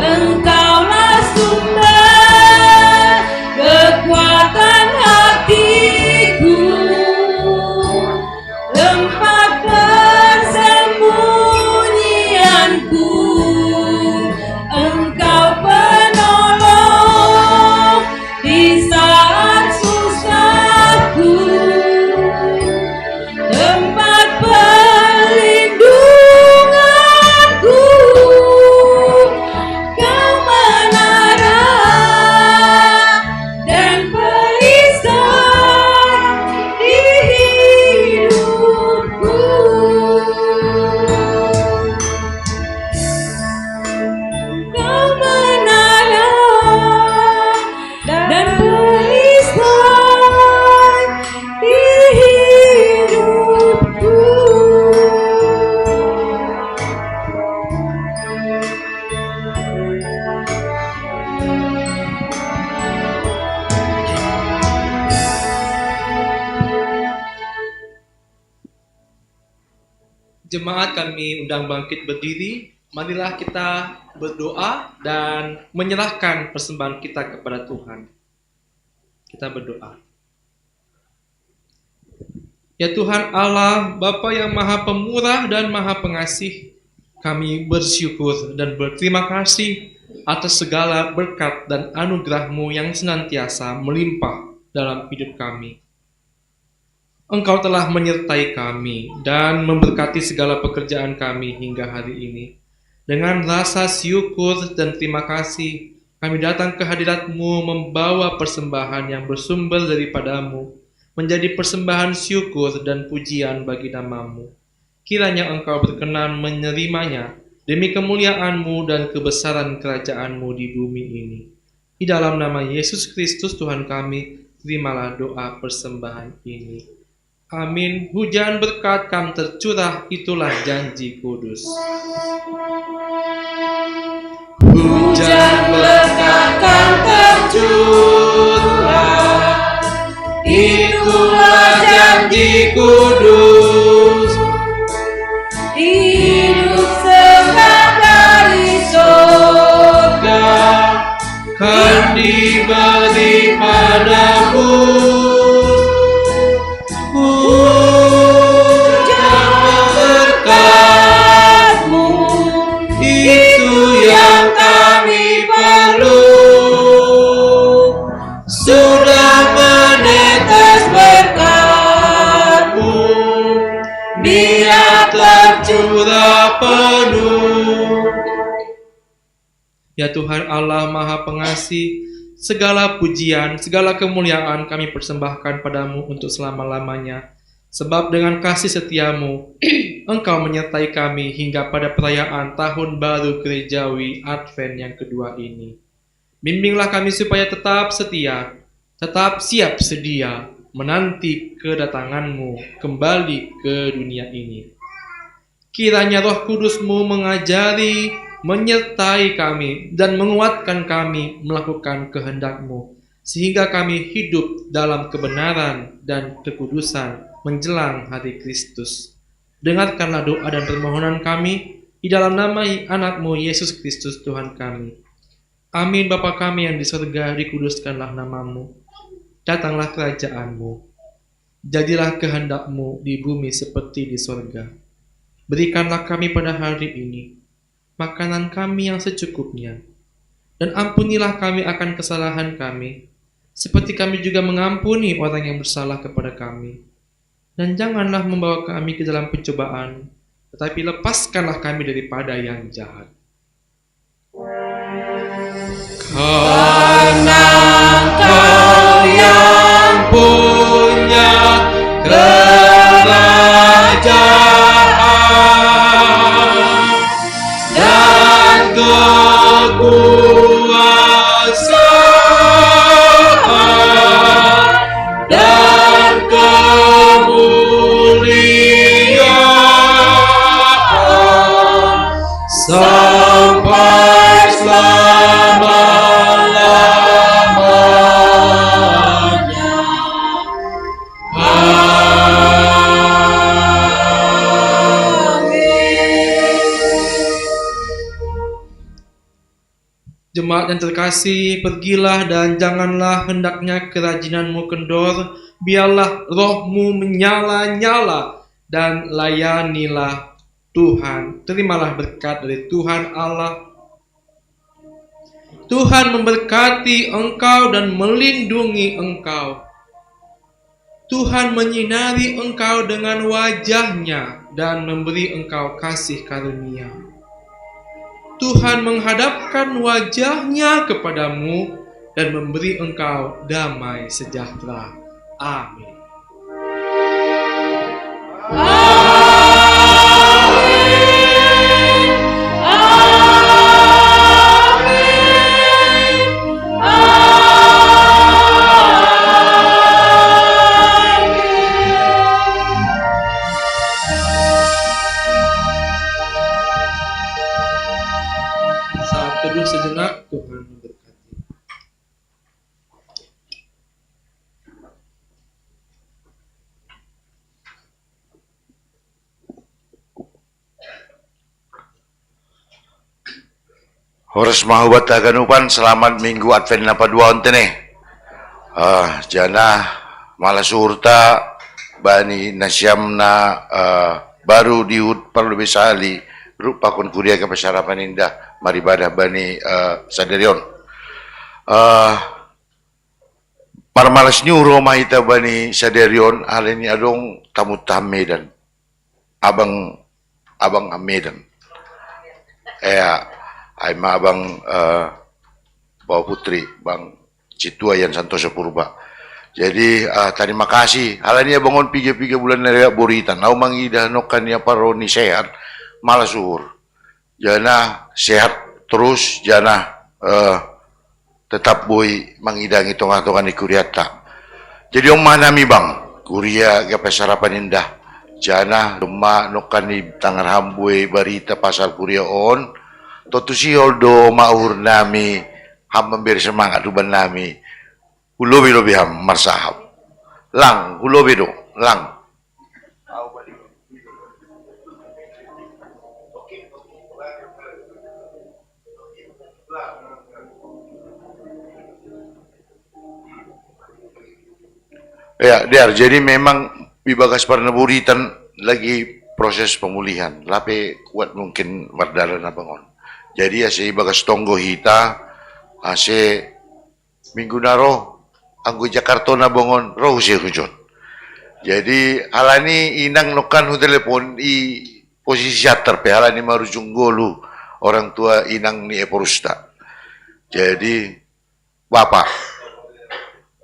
A: Engkaulah sumber kekuatan hatiku, tempat persembunyianku. Engkau penolong di saat susahku, tempat perlindunganku. Kau menara dan perisai di hidupku. Kau menara dan perisai di hidupku.
H: Jemaat kami undang bangkit berdiri. Marilah kita berdoa dan menyerahkan persembahan kita kepada Tuhan. Kita berdoa. Ya Tuhan Allah, Bapa yang Maha Pemurah dan Maha Pengasih, kami bersyukur dan berterima kasih atas segala berkat dan anugerah-Mu yang senantiasa melimpah dalam hidup kami. Engkau telah menyertai kami dan memberkati segala pekerjaan kami hingga hari ini. Dengan rasa syukur dan terima kasih, kami datang ke hadirat-Mu membawa persembahan yang bersumber daripada-Mu, menjadi persembahan syukur dan pujian bagi nama-Mu. Kiranya Engkau berkenan menerimanya demi kemuliaan-Mu dan kebesaran kerajaan-Mu di bumi ini. Di dalam nama Yesus Kristus Tuhan kami, terimalah doa persembahan ini. Amin. Hujan berkat kam tercurah, itulah janji kudus.
G: Hujan berkat kam tercurah, itulah janji kudus.
A: Hidup
H: sudah penuh. Ya Tuhan Allah Maha Pengasih, segala pujian, segala kemuliaan kami persembahkan padamu untuk selama-lamanya. Sebab dengan kasih setiamu, Engkau menyertai kami hingga pada perayaan Tahun Baru Gerejawi Advent yang kedua ini. Bimbinglah kami supaya tetap setia, tetap siap sedia, menanti kedatanganmu kembali ke dunia ini. Kiranya Roh Kudus-Mu mengajari, menyertai kami, dan menguatkan kami melakukan kehendak-Mu, sehingga kami hidup dalam kebenaran dan kekudusan menjelang hari Kristus. Dengarkanlah doa dan permohonan kami di dalam nama anak-Mu Yesus Kristus Tuhan kami. Amin. Bapa kami yang di surga, dikuduskanlah nama-Mu. Datanglah kerajaan-Mu. Jadilah kehendak-Mu di bumi seperti di surga. Berikanlah kami pada hari ini makanan kami yang secukupnya. Dan ampunilah kami akan kesalahan kami, seperti kami juga mengampuni orang yang bersalah kepada kami. Dan janganlah membawa kami ke dalam pencobaan, tetapi lepaskanlah kami daripada yang jahat. Karena Engkau yang punya kerajaan dan kekuasaan dan kemuliaan sampai selama-lamanya. Jemaat yang terkasih, pergilah dan janganlah hendaknya kerajinanmu kendor, biarlah rohmu menyala-nyala dan layanilah Tuhan. Terimalah berkat dari Tuhan Allah. Tuhan memberkati engkau dan melindungi engkau. Tuhan menyinari engkau dengan wajah-Nya dan memberi engkau kasih karunia. Tuhan menghadapkan wajah-Nya kepadamu dan memberi engkau damai sejahtera. Amin. Saat teduh sejenak, Tuhan memberkati.
I: Horas mahubat aganupan, selamat minggu Advent napa dua ontene. Jana malasurta bani nasyamna baru diut perlu bisali rupa kun kuria ke pasyarapan indah maribadah bani saderion. Parmalas nyuro mahita bani saderion hal ini adong tamu tame dan abang Amedan. Ay abang Bawa Putri, Bang Cituayan Santoso Purba. Jadi terima kasih. Halanya bangun 3 bulan dari buritan. Nau mangidah nokan ya paroni sehat, malah suhur. Jana sehat terus, jana tetap boy mangidang hitung-hitungan di kuriata. Jadi manami bang, kuria ke sarapan indah. Jana rumah nokan di tangan hambui barita pasal kuria on. Totu si holdo maur nami ham memberi semangat uban nami ulobi ham marsahab lang ulobi do lang ya der jadi memang bibagas parnaburitan lagi proses pemulihan lape kuat mungkin wardaran abangon. Jadi ase bagas tonggo hita ase minggu naro anggo Jakarta na bongon roh si hujon. Jadi alani inang nokan hu telepon i posisi siater pehala ni marujung golu orang tua inang ni Eporusta. Jadi bapak.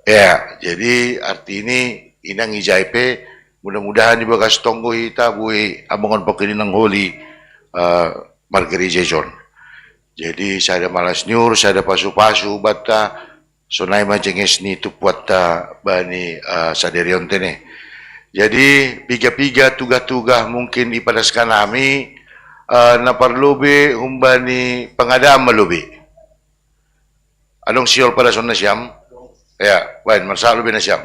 I: Ya, jadi arti ini inang ijaipe mudah-mudahan di bagas tonggo hita bui abongan pakininang holi Margeri Jejon. Jadi saya ada malas nyur, saya ada pasu-pasu bata sonai majenges ni tu puata bani saderion tene. Jadi piga-piga tugas-tugas mungkin ipadaskan kami na parlobe humbani pengadaan melobe. Anong siol pada sonna siam? Ya, baik, masalah lebih nasiam.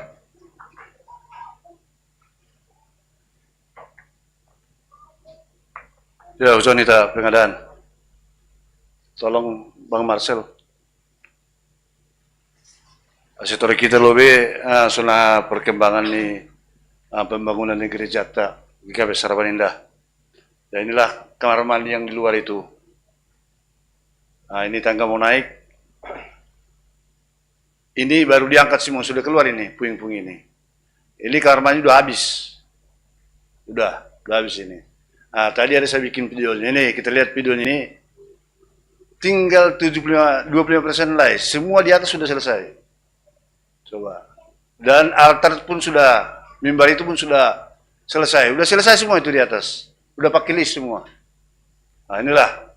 J: Ya, Ujonita pengadaan. Tolong Bang Marcel. Setori kita lobe sona perkembangan ni pembangunan di gereja tak di Kabeh Indah. Dan inilah kamar mandi yang di luar itu. Ini tangga mau naik. Ini baru diangkat semua, sudah keluar ini, puing-puing ini. Ini kamar mandi udah habis. Udah habis ini. Tadi ada saya bikin videonya ini, kita lihat videonya ini. Tinggal 25% lah, semua di atas sudah selesai. Coba. Dan altar pun sudah, mimbar itu pun sudah selesai. Udah selesai semua itu di atas. Udah pakai list semua. Inilah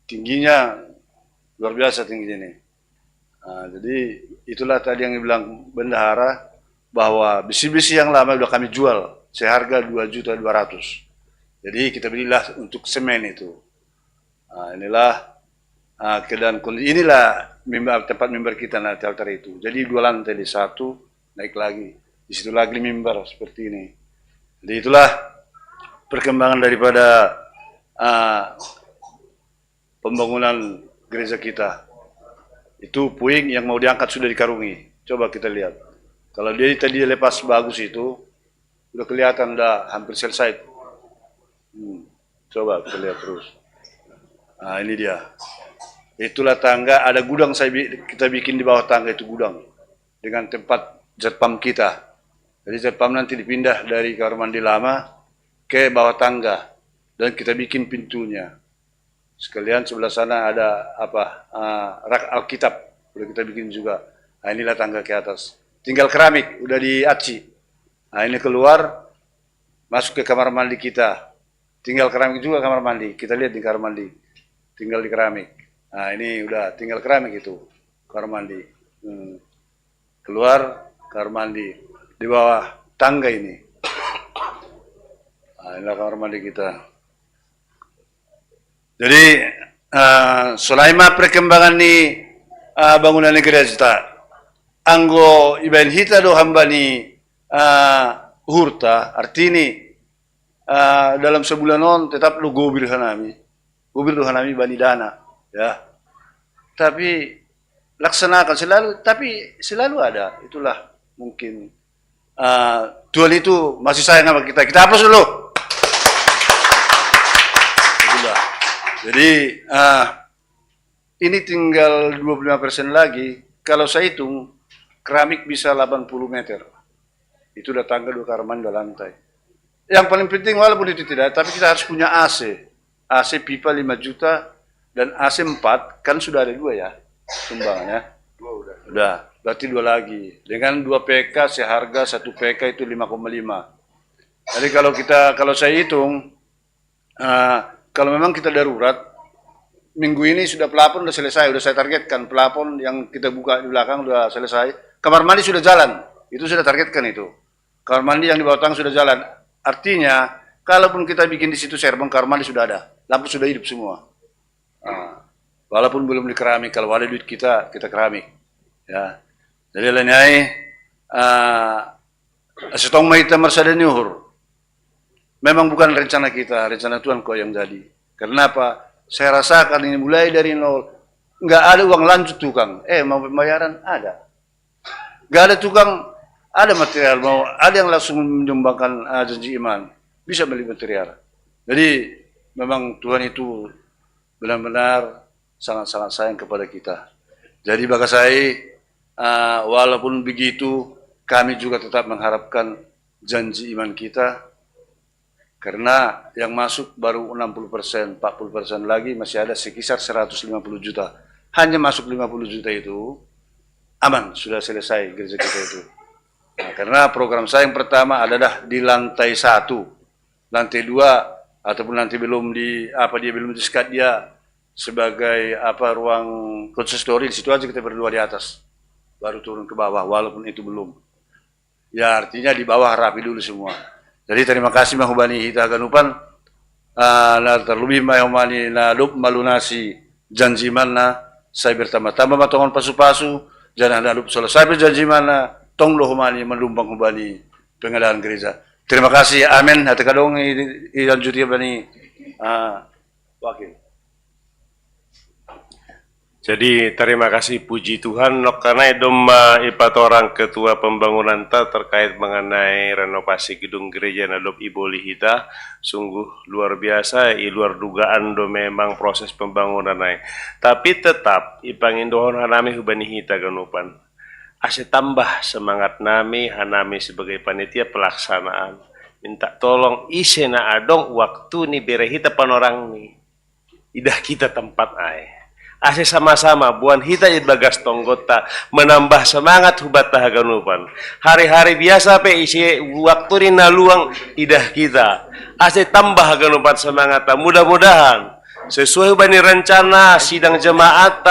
J: tingginya luar biasa tingginya ini. Jadi itulah tadi yang dibilang bendahara bahwa besi-besi yang lama udah kami jual seharga 2.200.000. Jadi kita belilah untuk semen itu. Inilah keadaan kondisi. Inilah tempat mimbar kita nanti altar itu. Jadi 2 lantai di satu naik lagi. Di situ lagi mimbar seperti ini. Jadi itulah perkembangan daripada pembangunan gereja kita. Itu puing yang mau diangkat sudah dikarungi. Coba kita lihat. Kalau dia tadi lepas bagus itu, udah kelihatan udah hampir selesai. Coba kita lihat terus. Ini dia. Itulah tangga, ada gudang kita bikin di bawah tangga itu gudang. Dengan tempat jetpam kita. Jadi jetpam nanti dipindah dari kamar mandi lama ke bawah tangga. Dan kita bikin pintunya. Sekalian sebelah sana ada rak Alkitab, udah kita bikin juga. Inilah tangga ke atas. Tinggal keramik, udah diaci. Ini keluar, masuk ke kamar mandi kita. Tinggal keramik juga kamar mandi. Kita lihat di kamar mandi, tinggal di keramik. Ini udah tinggal keramik itu kamar mandi. Keluar kamar mandi di bawah tangga ini. Inilah kamar mandi kita. Jadi, selama perkembangan ni bangunan negara kita, anggo ibain hita do hamba ni hurta, artinya dalam sebulan on tetap lo gobir do hanami bani dana, ya. Tapi laksanakan selalu ada, itulah mungkin Tuhan itu masih sayang sama kita. Kita hapus dulu. Jadi ini tinggal 25% lagi. Kalau saya hitung keramik bisa 80 meter. Itu udah tangga 2 kamar mandi 2 lantai. Yang paling penting walaupun itu tidak, tapi kita harus punya AC. AC pipa 5 juta dan AC 4 kan sudah ada 2 ya sumbangannya. 2 udah. Berarti 2 lagi. Dengan 2 PK seharga 1 PK itu 5,5. Jadi kalau saya hitung kalau memang kita darurat, minggu ini sudah pelapon sudah selesai, sudah saya targetkan pelapon yang kita buka di belakang sudah selesai. Kamar mandi sudah jalan, itu sudah targetkan itu. Kamar mandi yang di bawah tangga sudah jalan. Artinya, kalaupun kita bikin di situ serbang, kamar mandi sudah ada, lampu sudah hidup semua. Walaupun belum di keramik, kalau ada duit kita keramik. Ya, jadi lainnya, setong mahita marsada nyuhur. Memang bukan rencana kita, rencana Tuhan kok yang jadi. Karena apa? Saya rasakan ini mulai dari nol, nggak ada uang lanjut tukang. Mau pembayaran ada. Nggak ada tukang, ada material. Mau ada yang langsung menyumbangkan janji iman, bisa beli material. Jadi memang Tuhan itu benar-benar sangat-sangat sayang kepada kita. Jadi bagi saya, walaupun begitu, kami juga tetap mengharapkan janji iman kita. Karena yang masuk baru 60%, 40% lagi masih ada sekitar 150 juta. Hanya masuk 50 juta itu, aman, sudah selesai gereja kita itu. Nah, karena program saya yang pertama adalah di lantai 1, lantai 2, ataupun nanti belum belum disekat dia sebagai ruang konsistori, di situ aja kita berdua di atas, baru turun ke bawah, walaupun itu belum. Ya artinya di bawah rapi dulu semua. Jadi terima kasih mahubani hita ganupan, na terlebih mahubani na lup malunasi janji mana saya bertambah-tambah matongan pasu-pasu, jangan na lup selesai berjanji mana tong lohumani menumpang hubani pengadaan gereja. Terima kasih, amin. Hati kadong ilanjuti bani wakil.
K: Jadi terima kasih puji Tuhan karena idom ipat orang ketua pembangunan terkait mengenai renovasi gedung gereja Nadop Iboli Hita sungguh luar biasa, luar dugaan do memang proses pembangunan naik. Tapi tetap ipangin dohon hanami hubani hita ganupan. Ase tambah semangat nami hanami sebagai panitia pelaksanaan. Minta tolong isena adong waktu ni berehita panorang ni. Idah kita tempat ai. Ase sama-sama buan hita bagas tonggota menambah semangat hubat tahaganupan. Hari-hari biasa pe isi waktu ni naluang idah kita. Ase tambah haganupan semangat. Mudah-mudahan sesuai bani rencana sidang jemaat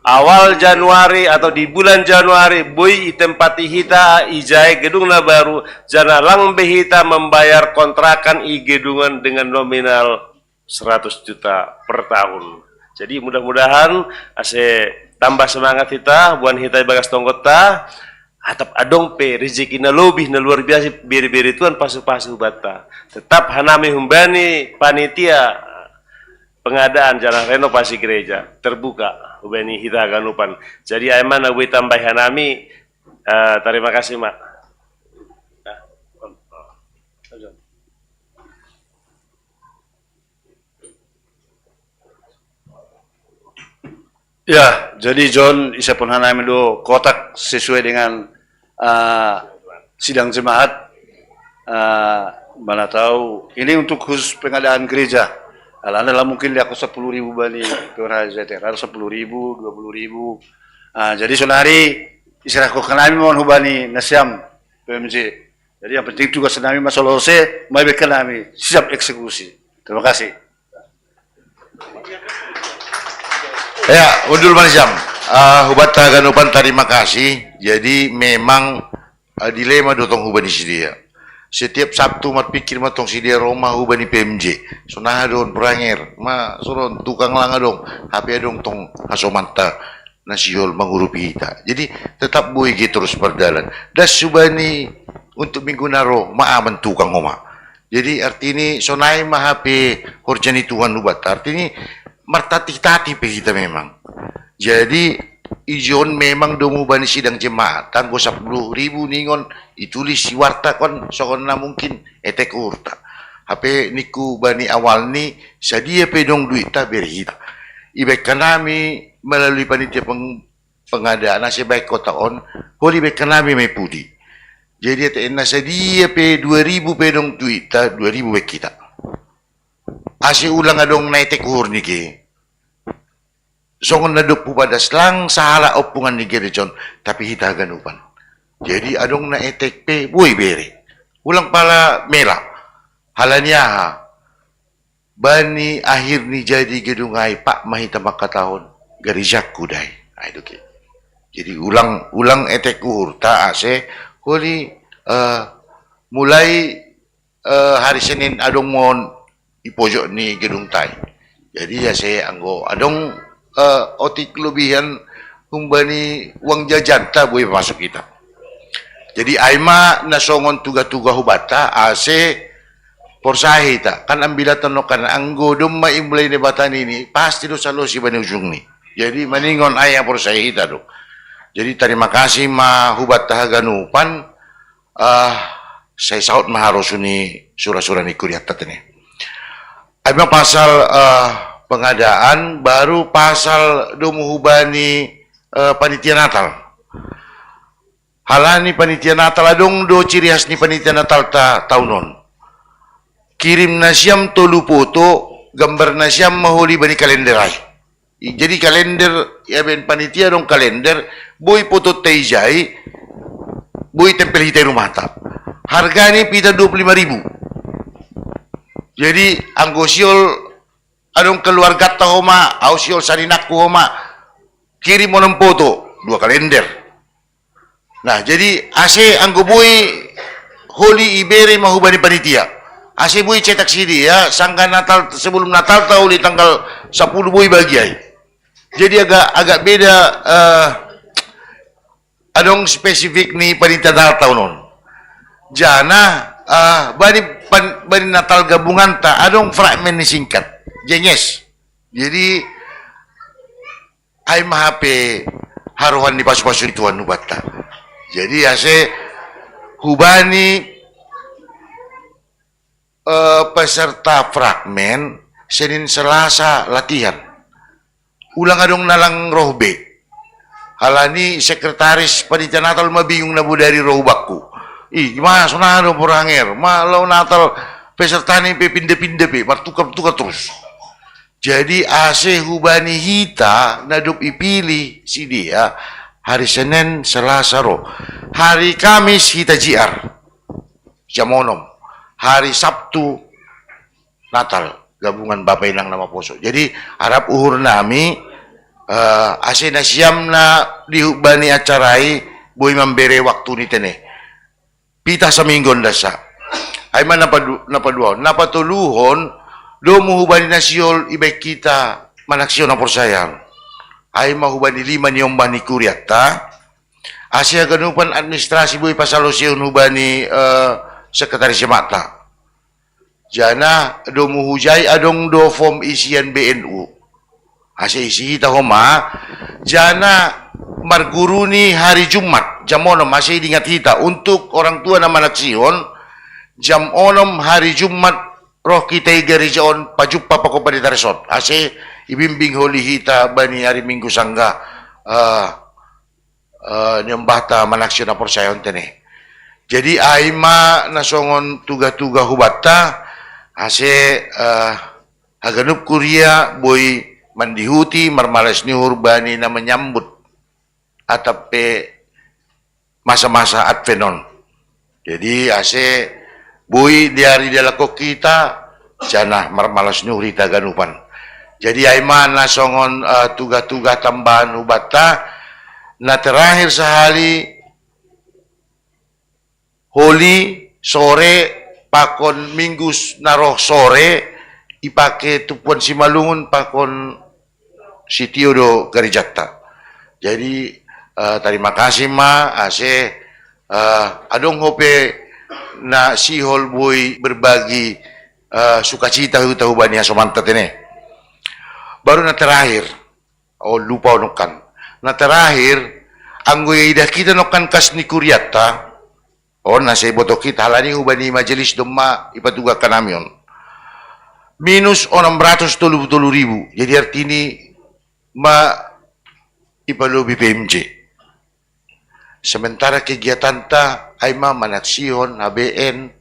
K: awal Januari atau di bulan Januari boy itempati hita ijai gedung na baru jana lang behita membayar kontrakan i gedungan dengan nominal 100 juta per tahun. Jadi mudah-mudahan ase tambah semangat kita buan hita bagas tonggota atap adong pe rezeki na lebih na luar biasa beri-beri tuan pasu-pasu bata. Tetap hanami humbani panitia pengadaan jalan renovasi gereja terbuka hubani hita ganupan. Jadi aiman awi tambah hanami terima kasih mak.
J: Ya, jadi John isa pun hanami do kotak sesuai dengan sidang jemaat. Mana tahu ini untuk khusus pengadaan gereja. Alhamdulillah mungkin lihat 10.000 bani pengrajin, ada 10.000, 20.000. Jadi sonari isirah ko kanami mohon hubani nasyam PMJ. Jadi yang penting tugas nami masalah se, mai bekanami siap eksekusi. Terima kasih.
I: Ya, undul manisam. Hubat taganupan terima kasih. Jadi memang dilema dotong hubani sidia. Setiap Sabtu mat pikir matong sidia Roma hubani PMJ. Sunah don perangir, suron tukang langa dong. HP dong tong hasomanta nasiol menghurupi kita. Jadi tetap boy gitu terus berjalan. Das subani untuk minggu naro maaman tukang oma. Jadi artinya sonai mah HP horjani Tuhan hubat. Artinya martati-tati pe kita memang. Jadi ijon memang domu bani sidang jemaat tanggo 10.000 ningon itulis si warta kon sokonna mungkin etek urta. HP niku bani awal ni sadia pe dong duit ta berhita. Ibek kanami melalui panitia pengadaan sebaik kota on holi bek kanami mai pudi. Jadi ena sadia pe 2.000 pe dong duit ta 2.000 bek kita. Ase ulang adong na etek uhur niki. Songon naduk pada selang salah opungan ni gerejon tapi hita ganupan. Jadi adong na etek pe boy bere. Ulang pala mela. Halanya bani akhir ni jadi gedung ai pak mahita makatahon garijak kudai. Ai duki. Jadi ulang etek uhur ta ase holi mulai hari Senin adong mon ipojok ni gedung tai. Jadi ya saya anggo adong otik lebihan humbani uang jajan tak boleh masuk kita. Jadi aima nasongon tuga-tuga hubata ase porsahi ta kan ambilatan nokan anggo dumma imlay ni batan ini pasti do salo si bani ujung ni. Jadi maningon ayah porsahi ta do. Jadi terima kasih ma hubat tahaganupan saya saut maharosuni surah-surah ni kuriat tatene. Aima pasal pengadaan baru pasal domuhubani panitia Natal. Halani panitia Natal adong do ciri khas ni panitia Natal ta taunon. kirim nasiam tolu foto gambar nasiam maholi bani kalender ay. Jadi kalender ya ben panitia dong kalender boy foto teijai boy tempel hitai rumah ta. Harganya pita 25.000. Jadi anggosiol adong keluarga ta homa, ausiol sarinakku homa kirim monem foto 2 kalender. Nah, jadi ase anggo boy holi ibere mahubani panitia. Ase boy cetak sini ya, sangka Natal sebelum Natal tahu di tanggal 10 boy bagi ay. Jadi agak beda adong spesifik nih panitia Natal non. Jana bani Natal gabungan ta adong fragmen nih singkat. Jenges. Jadi ay mahape haruhan di pasu-pasu tuan nubata. Jadi ase hubani peserta fragmen Senin Selasa latihan. Ulang adong nalang rohbe. Halani sekretaris panitia Natal mabingung nabu dari rohbaku. Ih, gimana sonado poranger? Malau Natal peserta ni pindah-pindah bertukar-tukar terus. Jadi ase hubani hita nadup ipilih si dia hari Senin Selasa roh. Hari Kamis hita JR. Jamonom. Hari Sabtu Natal gabungan Bapak Inang nama poso. Jadi harap uhur nami ase na siam na dihubani acarai boy membere waktu ni tene. Pita sa minggon dasa. Ay man napatuluhon do muhubani na siyol ibay kita manaksyon na porsayang. Ay mahubani 5 niyong bani kuryata. Asya ganupan administrasi boy pasalosyon hubani sekretaris mata. Jana do muhujay adong do form isian BNU. Asya isi kita homa. Jana marguruni hari Jumat jam 6 masih diingat kita untuk orang tua nama naksiyon jam 6 hari Jumat roh kita igarijaon pajuppa pako paditaresot. Asya ibimbing holi hita bani hari Minggu sangga nyembahta manaksyon na porsayon tene. Jadi aima nasongon tuga-tuga hubata ase haganup kuria boy mandihuti marmalas ni urbani na menyambut atape masa-masa advenon. Jadi ase boy diari dalako kita jana marmalas ni urita ganupan. Jadi aima nasongon tuga-tuga tambahan hubata na terakhir sehari Holi sore pakon Minggu naroh sore ipake tupuan si Malungun pakon si Tiodo Garijata. Jadi terima kasih ma ase adong hope na si hol boy berbagi sukacita tahu bani asomanta tene. Baru na terakhir lupa nokan. Na terakhir anggoy ida kita nokan kas ni kuryata. Oh, nasi boto kita halani ubani majelis doma ipatuga kanamion. Minus 630.000. Jadi artini ipalobi PMJ. Sementara kegiatan ta aima manaksyon HBN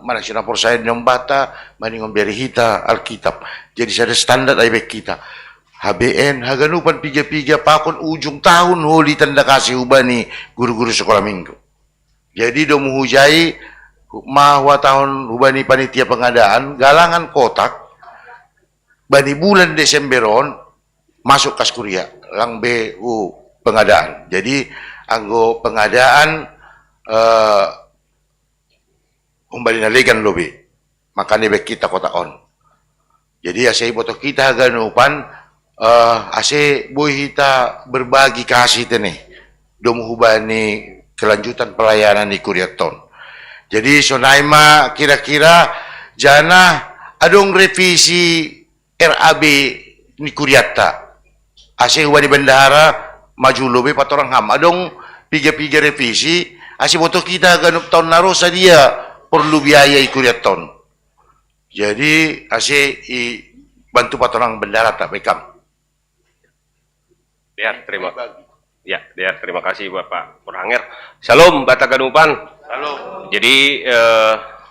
I: manaksyon porsayan yang bata maningon berihita Alkitab. Jadi ada standar aibek kita. HBN haganupan piga-piga pakon ujung tahun holi tanda kasih ubani guru-guru sekolah minggu. Jadi do muhujai mahwa tahun hubani panitia pengadaan galangan kotak bani bulan Desemberon masuk kas kuria lang BU pengadaan. Jadi anggo pengadaan umbali naligan lobi makanya bek kita kotak on. Jadi asai botok kita ganupan ase boy kita berbagi kasih tene do muhubani kelanjutan pelayanan di Kuryaton. Jadi sonaima kira-kira jana adong revisi RAB ni Kuryata. Ase wani bendahara maju lobe patorang ham. Adong piga-piga revisi ase boto kita ganup tahun narosa dia perlu biaya i Kuryaton. Jadi ase bantu patorang bendahara tak bekam.
K: Ya, terima kasih Bapak Poranger. Salam Bata Ganupan. Salam. Jadi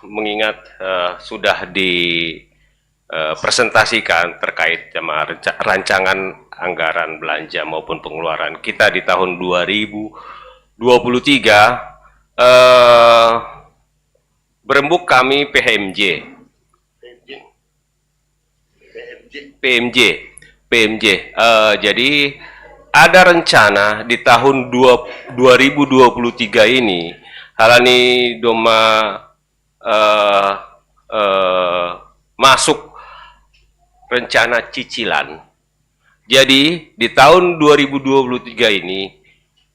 K: mengingat sudah dipresentasikan terkait sama rancangan anggaran belanja maupun pengeluaran kita di tahun 2023, berembuk kami PMJ. Jadi ada rencana di tahun 2023 ini halani doma masuk rencana cicilan. Jadi di tahun 2023 ini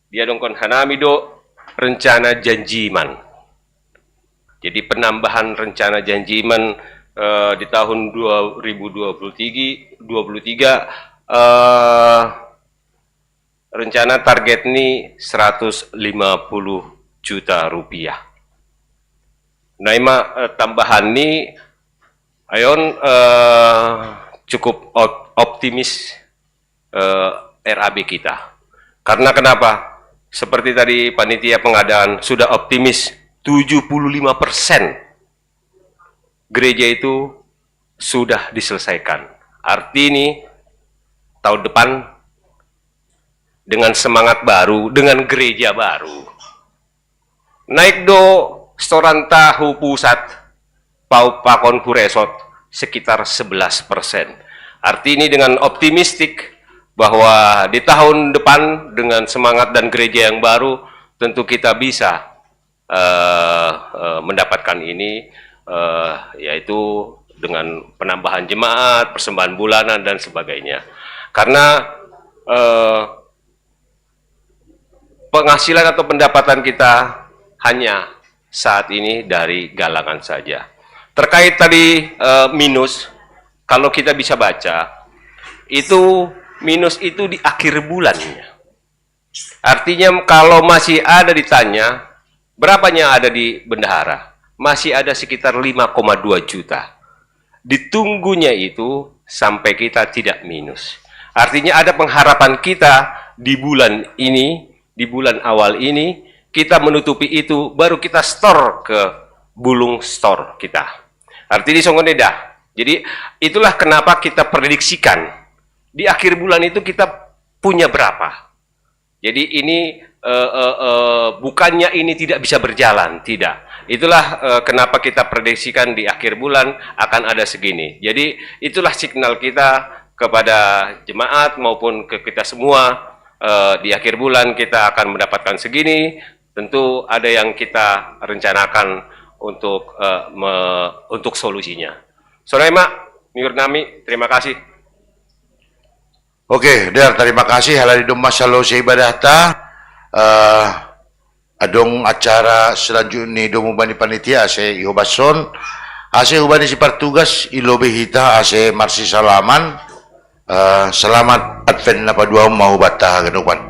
K: dia dongkon hanami do rencana janjiman. Jadi penambahan rencana janjiman di tahun 2023 rencana target ini 150 juta rupiah. Nah, tambahan ini ayon cukup optimis RAB kita. Karena kenapa? Seperti tadi panitia pengadaan sudah optimis 75% gereja itu sudah diselesaikan. Arti ini tahun depan dengan semangat baru, dengan gereja baru. Naik do storan tahu pusat pau pakon kuresot sekitar 11%. Arti ini dengan optimistik bahwa di tahun depan dengan semangat dan gereja yang baru tentu kita bisa mendapatkan ini, yaitu dengan penambahan jemaat, persembahan bulanan dan sebagainya. Karena penghasilan atau pendapatan kita hanya saat ini dari galangan saja. Terkait tadi minus, kalau kita bisa baca, itu minus itu di akhir bulannya. Artinya kalau masih ada ditanya, berapanya ada di bendahara? Masih ada sekitar 5,2 juta. Ditunggunya itu sampai kita tidak minus. Artinya ada pengharapan kita di bulan ini, di bulan awal ini, kita menutupi itu, baru kita store ke bulung store kita. Artinya songoneda. Jadi itulah kenapa kita prediksikan di akhir bulan itu kita punya berapa. Jadi ini bukannya ini tidak bisa berjalan, tidak. Itulah kenapa kita prediksikan di akhir bulan akan ada segini. Jadi itulah signal kita kepada jemaat maupun ke kita semua, di akhir bulan kita akan mendapatkan segini. Tentu ada yang kita rencanakan untuk solusinya. Saudara Mak, Miur Nami, terima kasih.
I: Oke, Der, terima kasih. Halal dom masalah ibadah ta. Adong acara selanjutnya domo bani panitia ase ihobason. Ase ubani si partugas ilobehita ase marsi salaman. Selamat Advent napa dua mau batah genupan.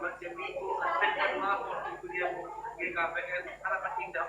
H: Baca Minggu sampai Allah untuk kuliah GKPN harapan indah.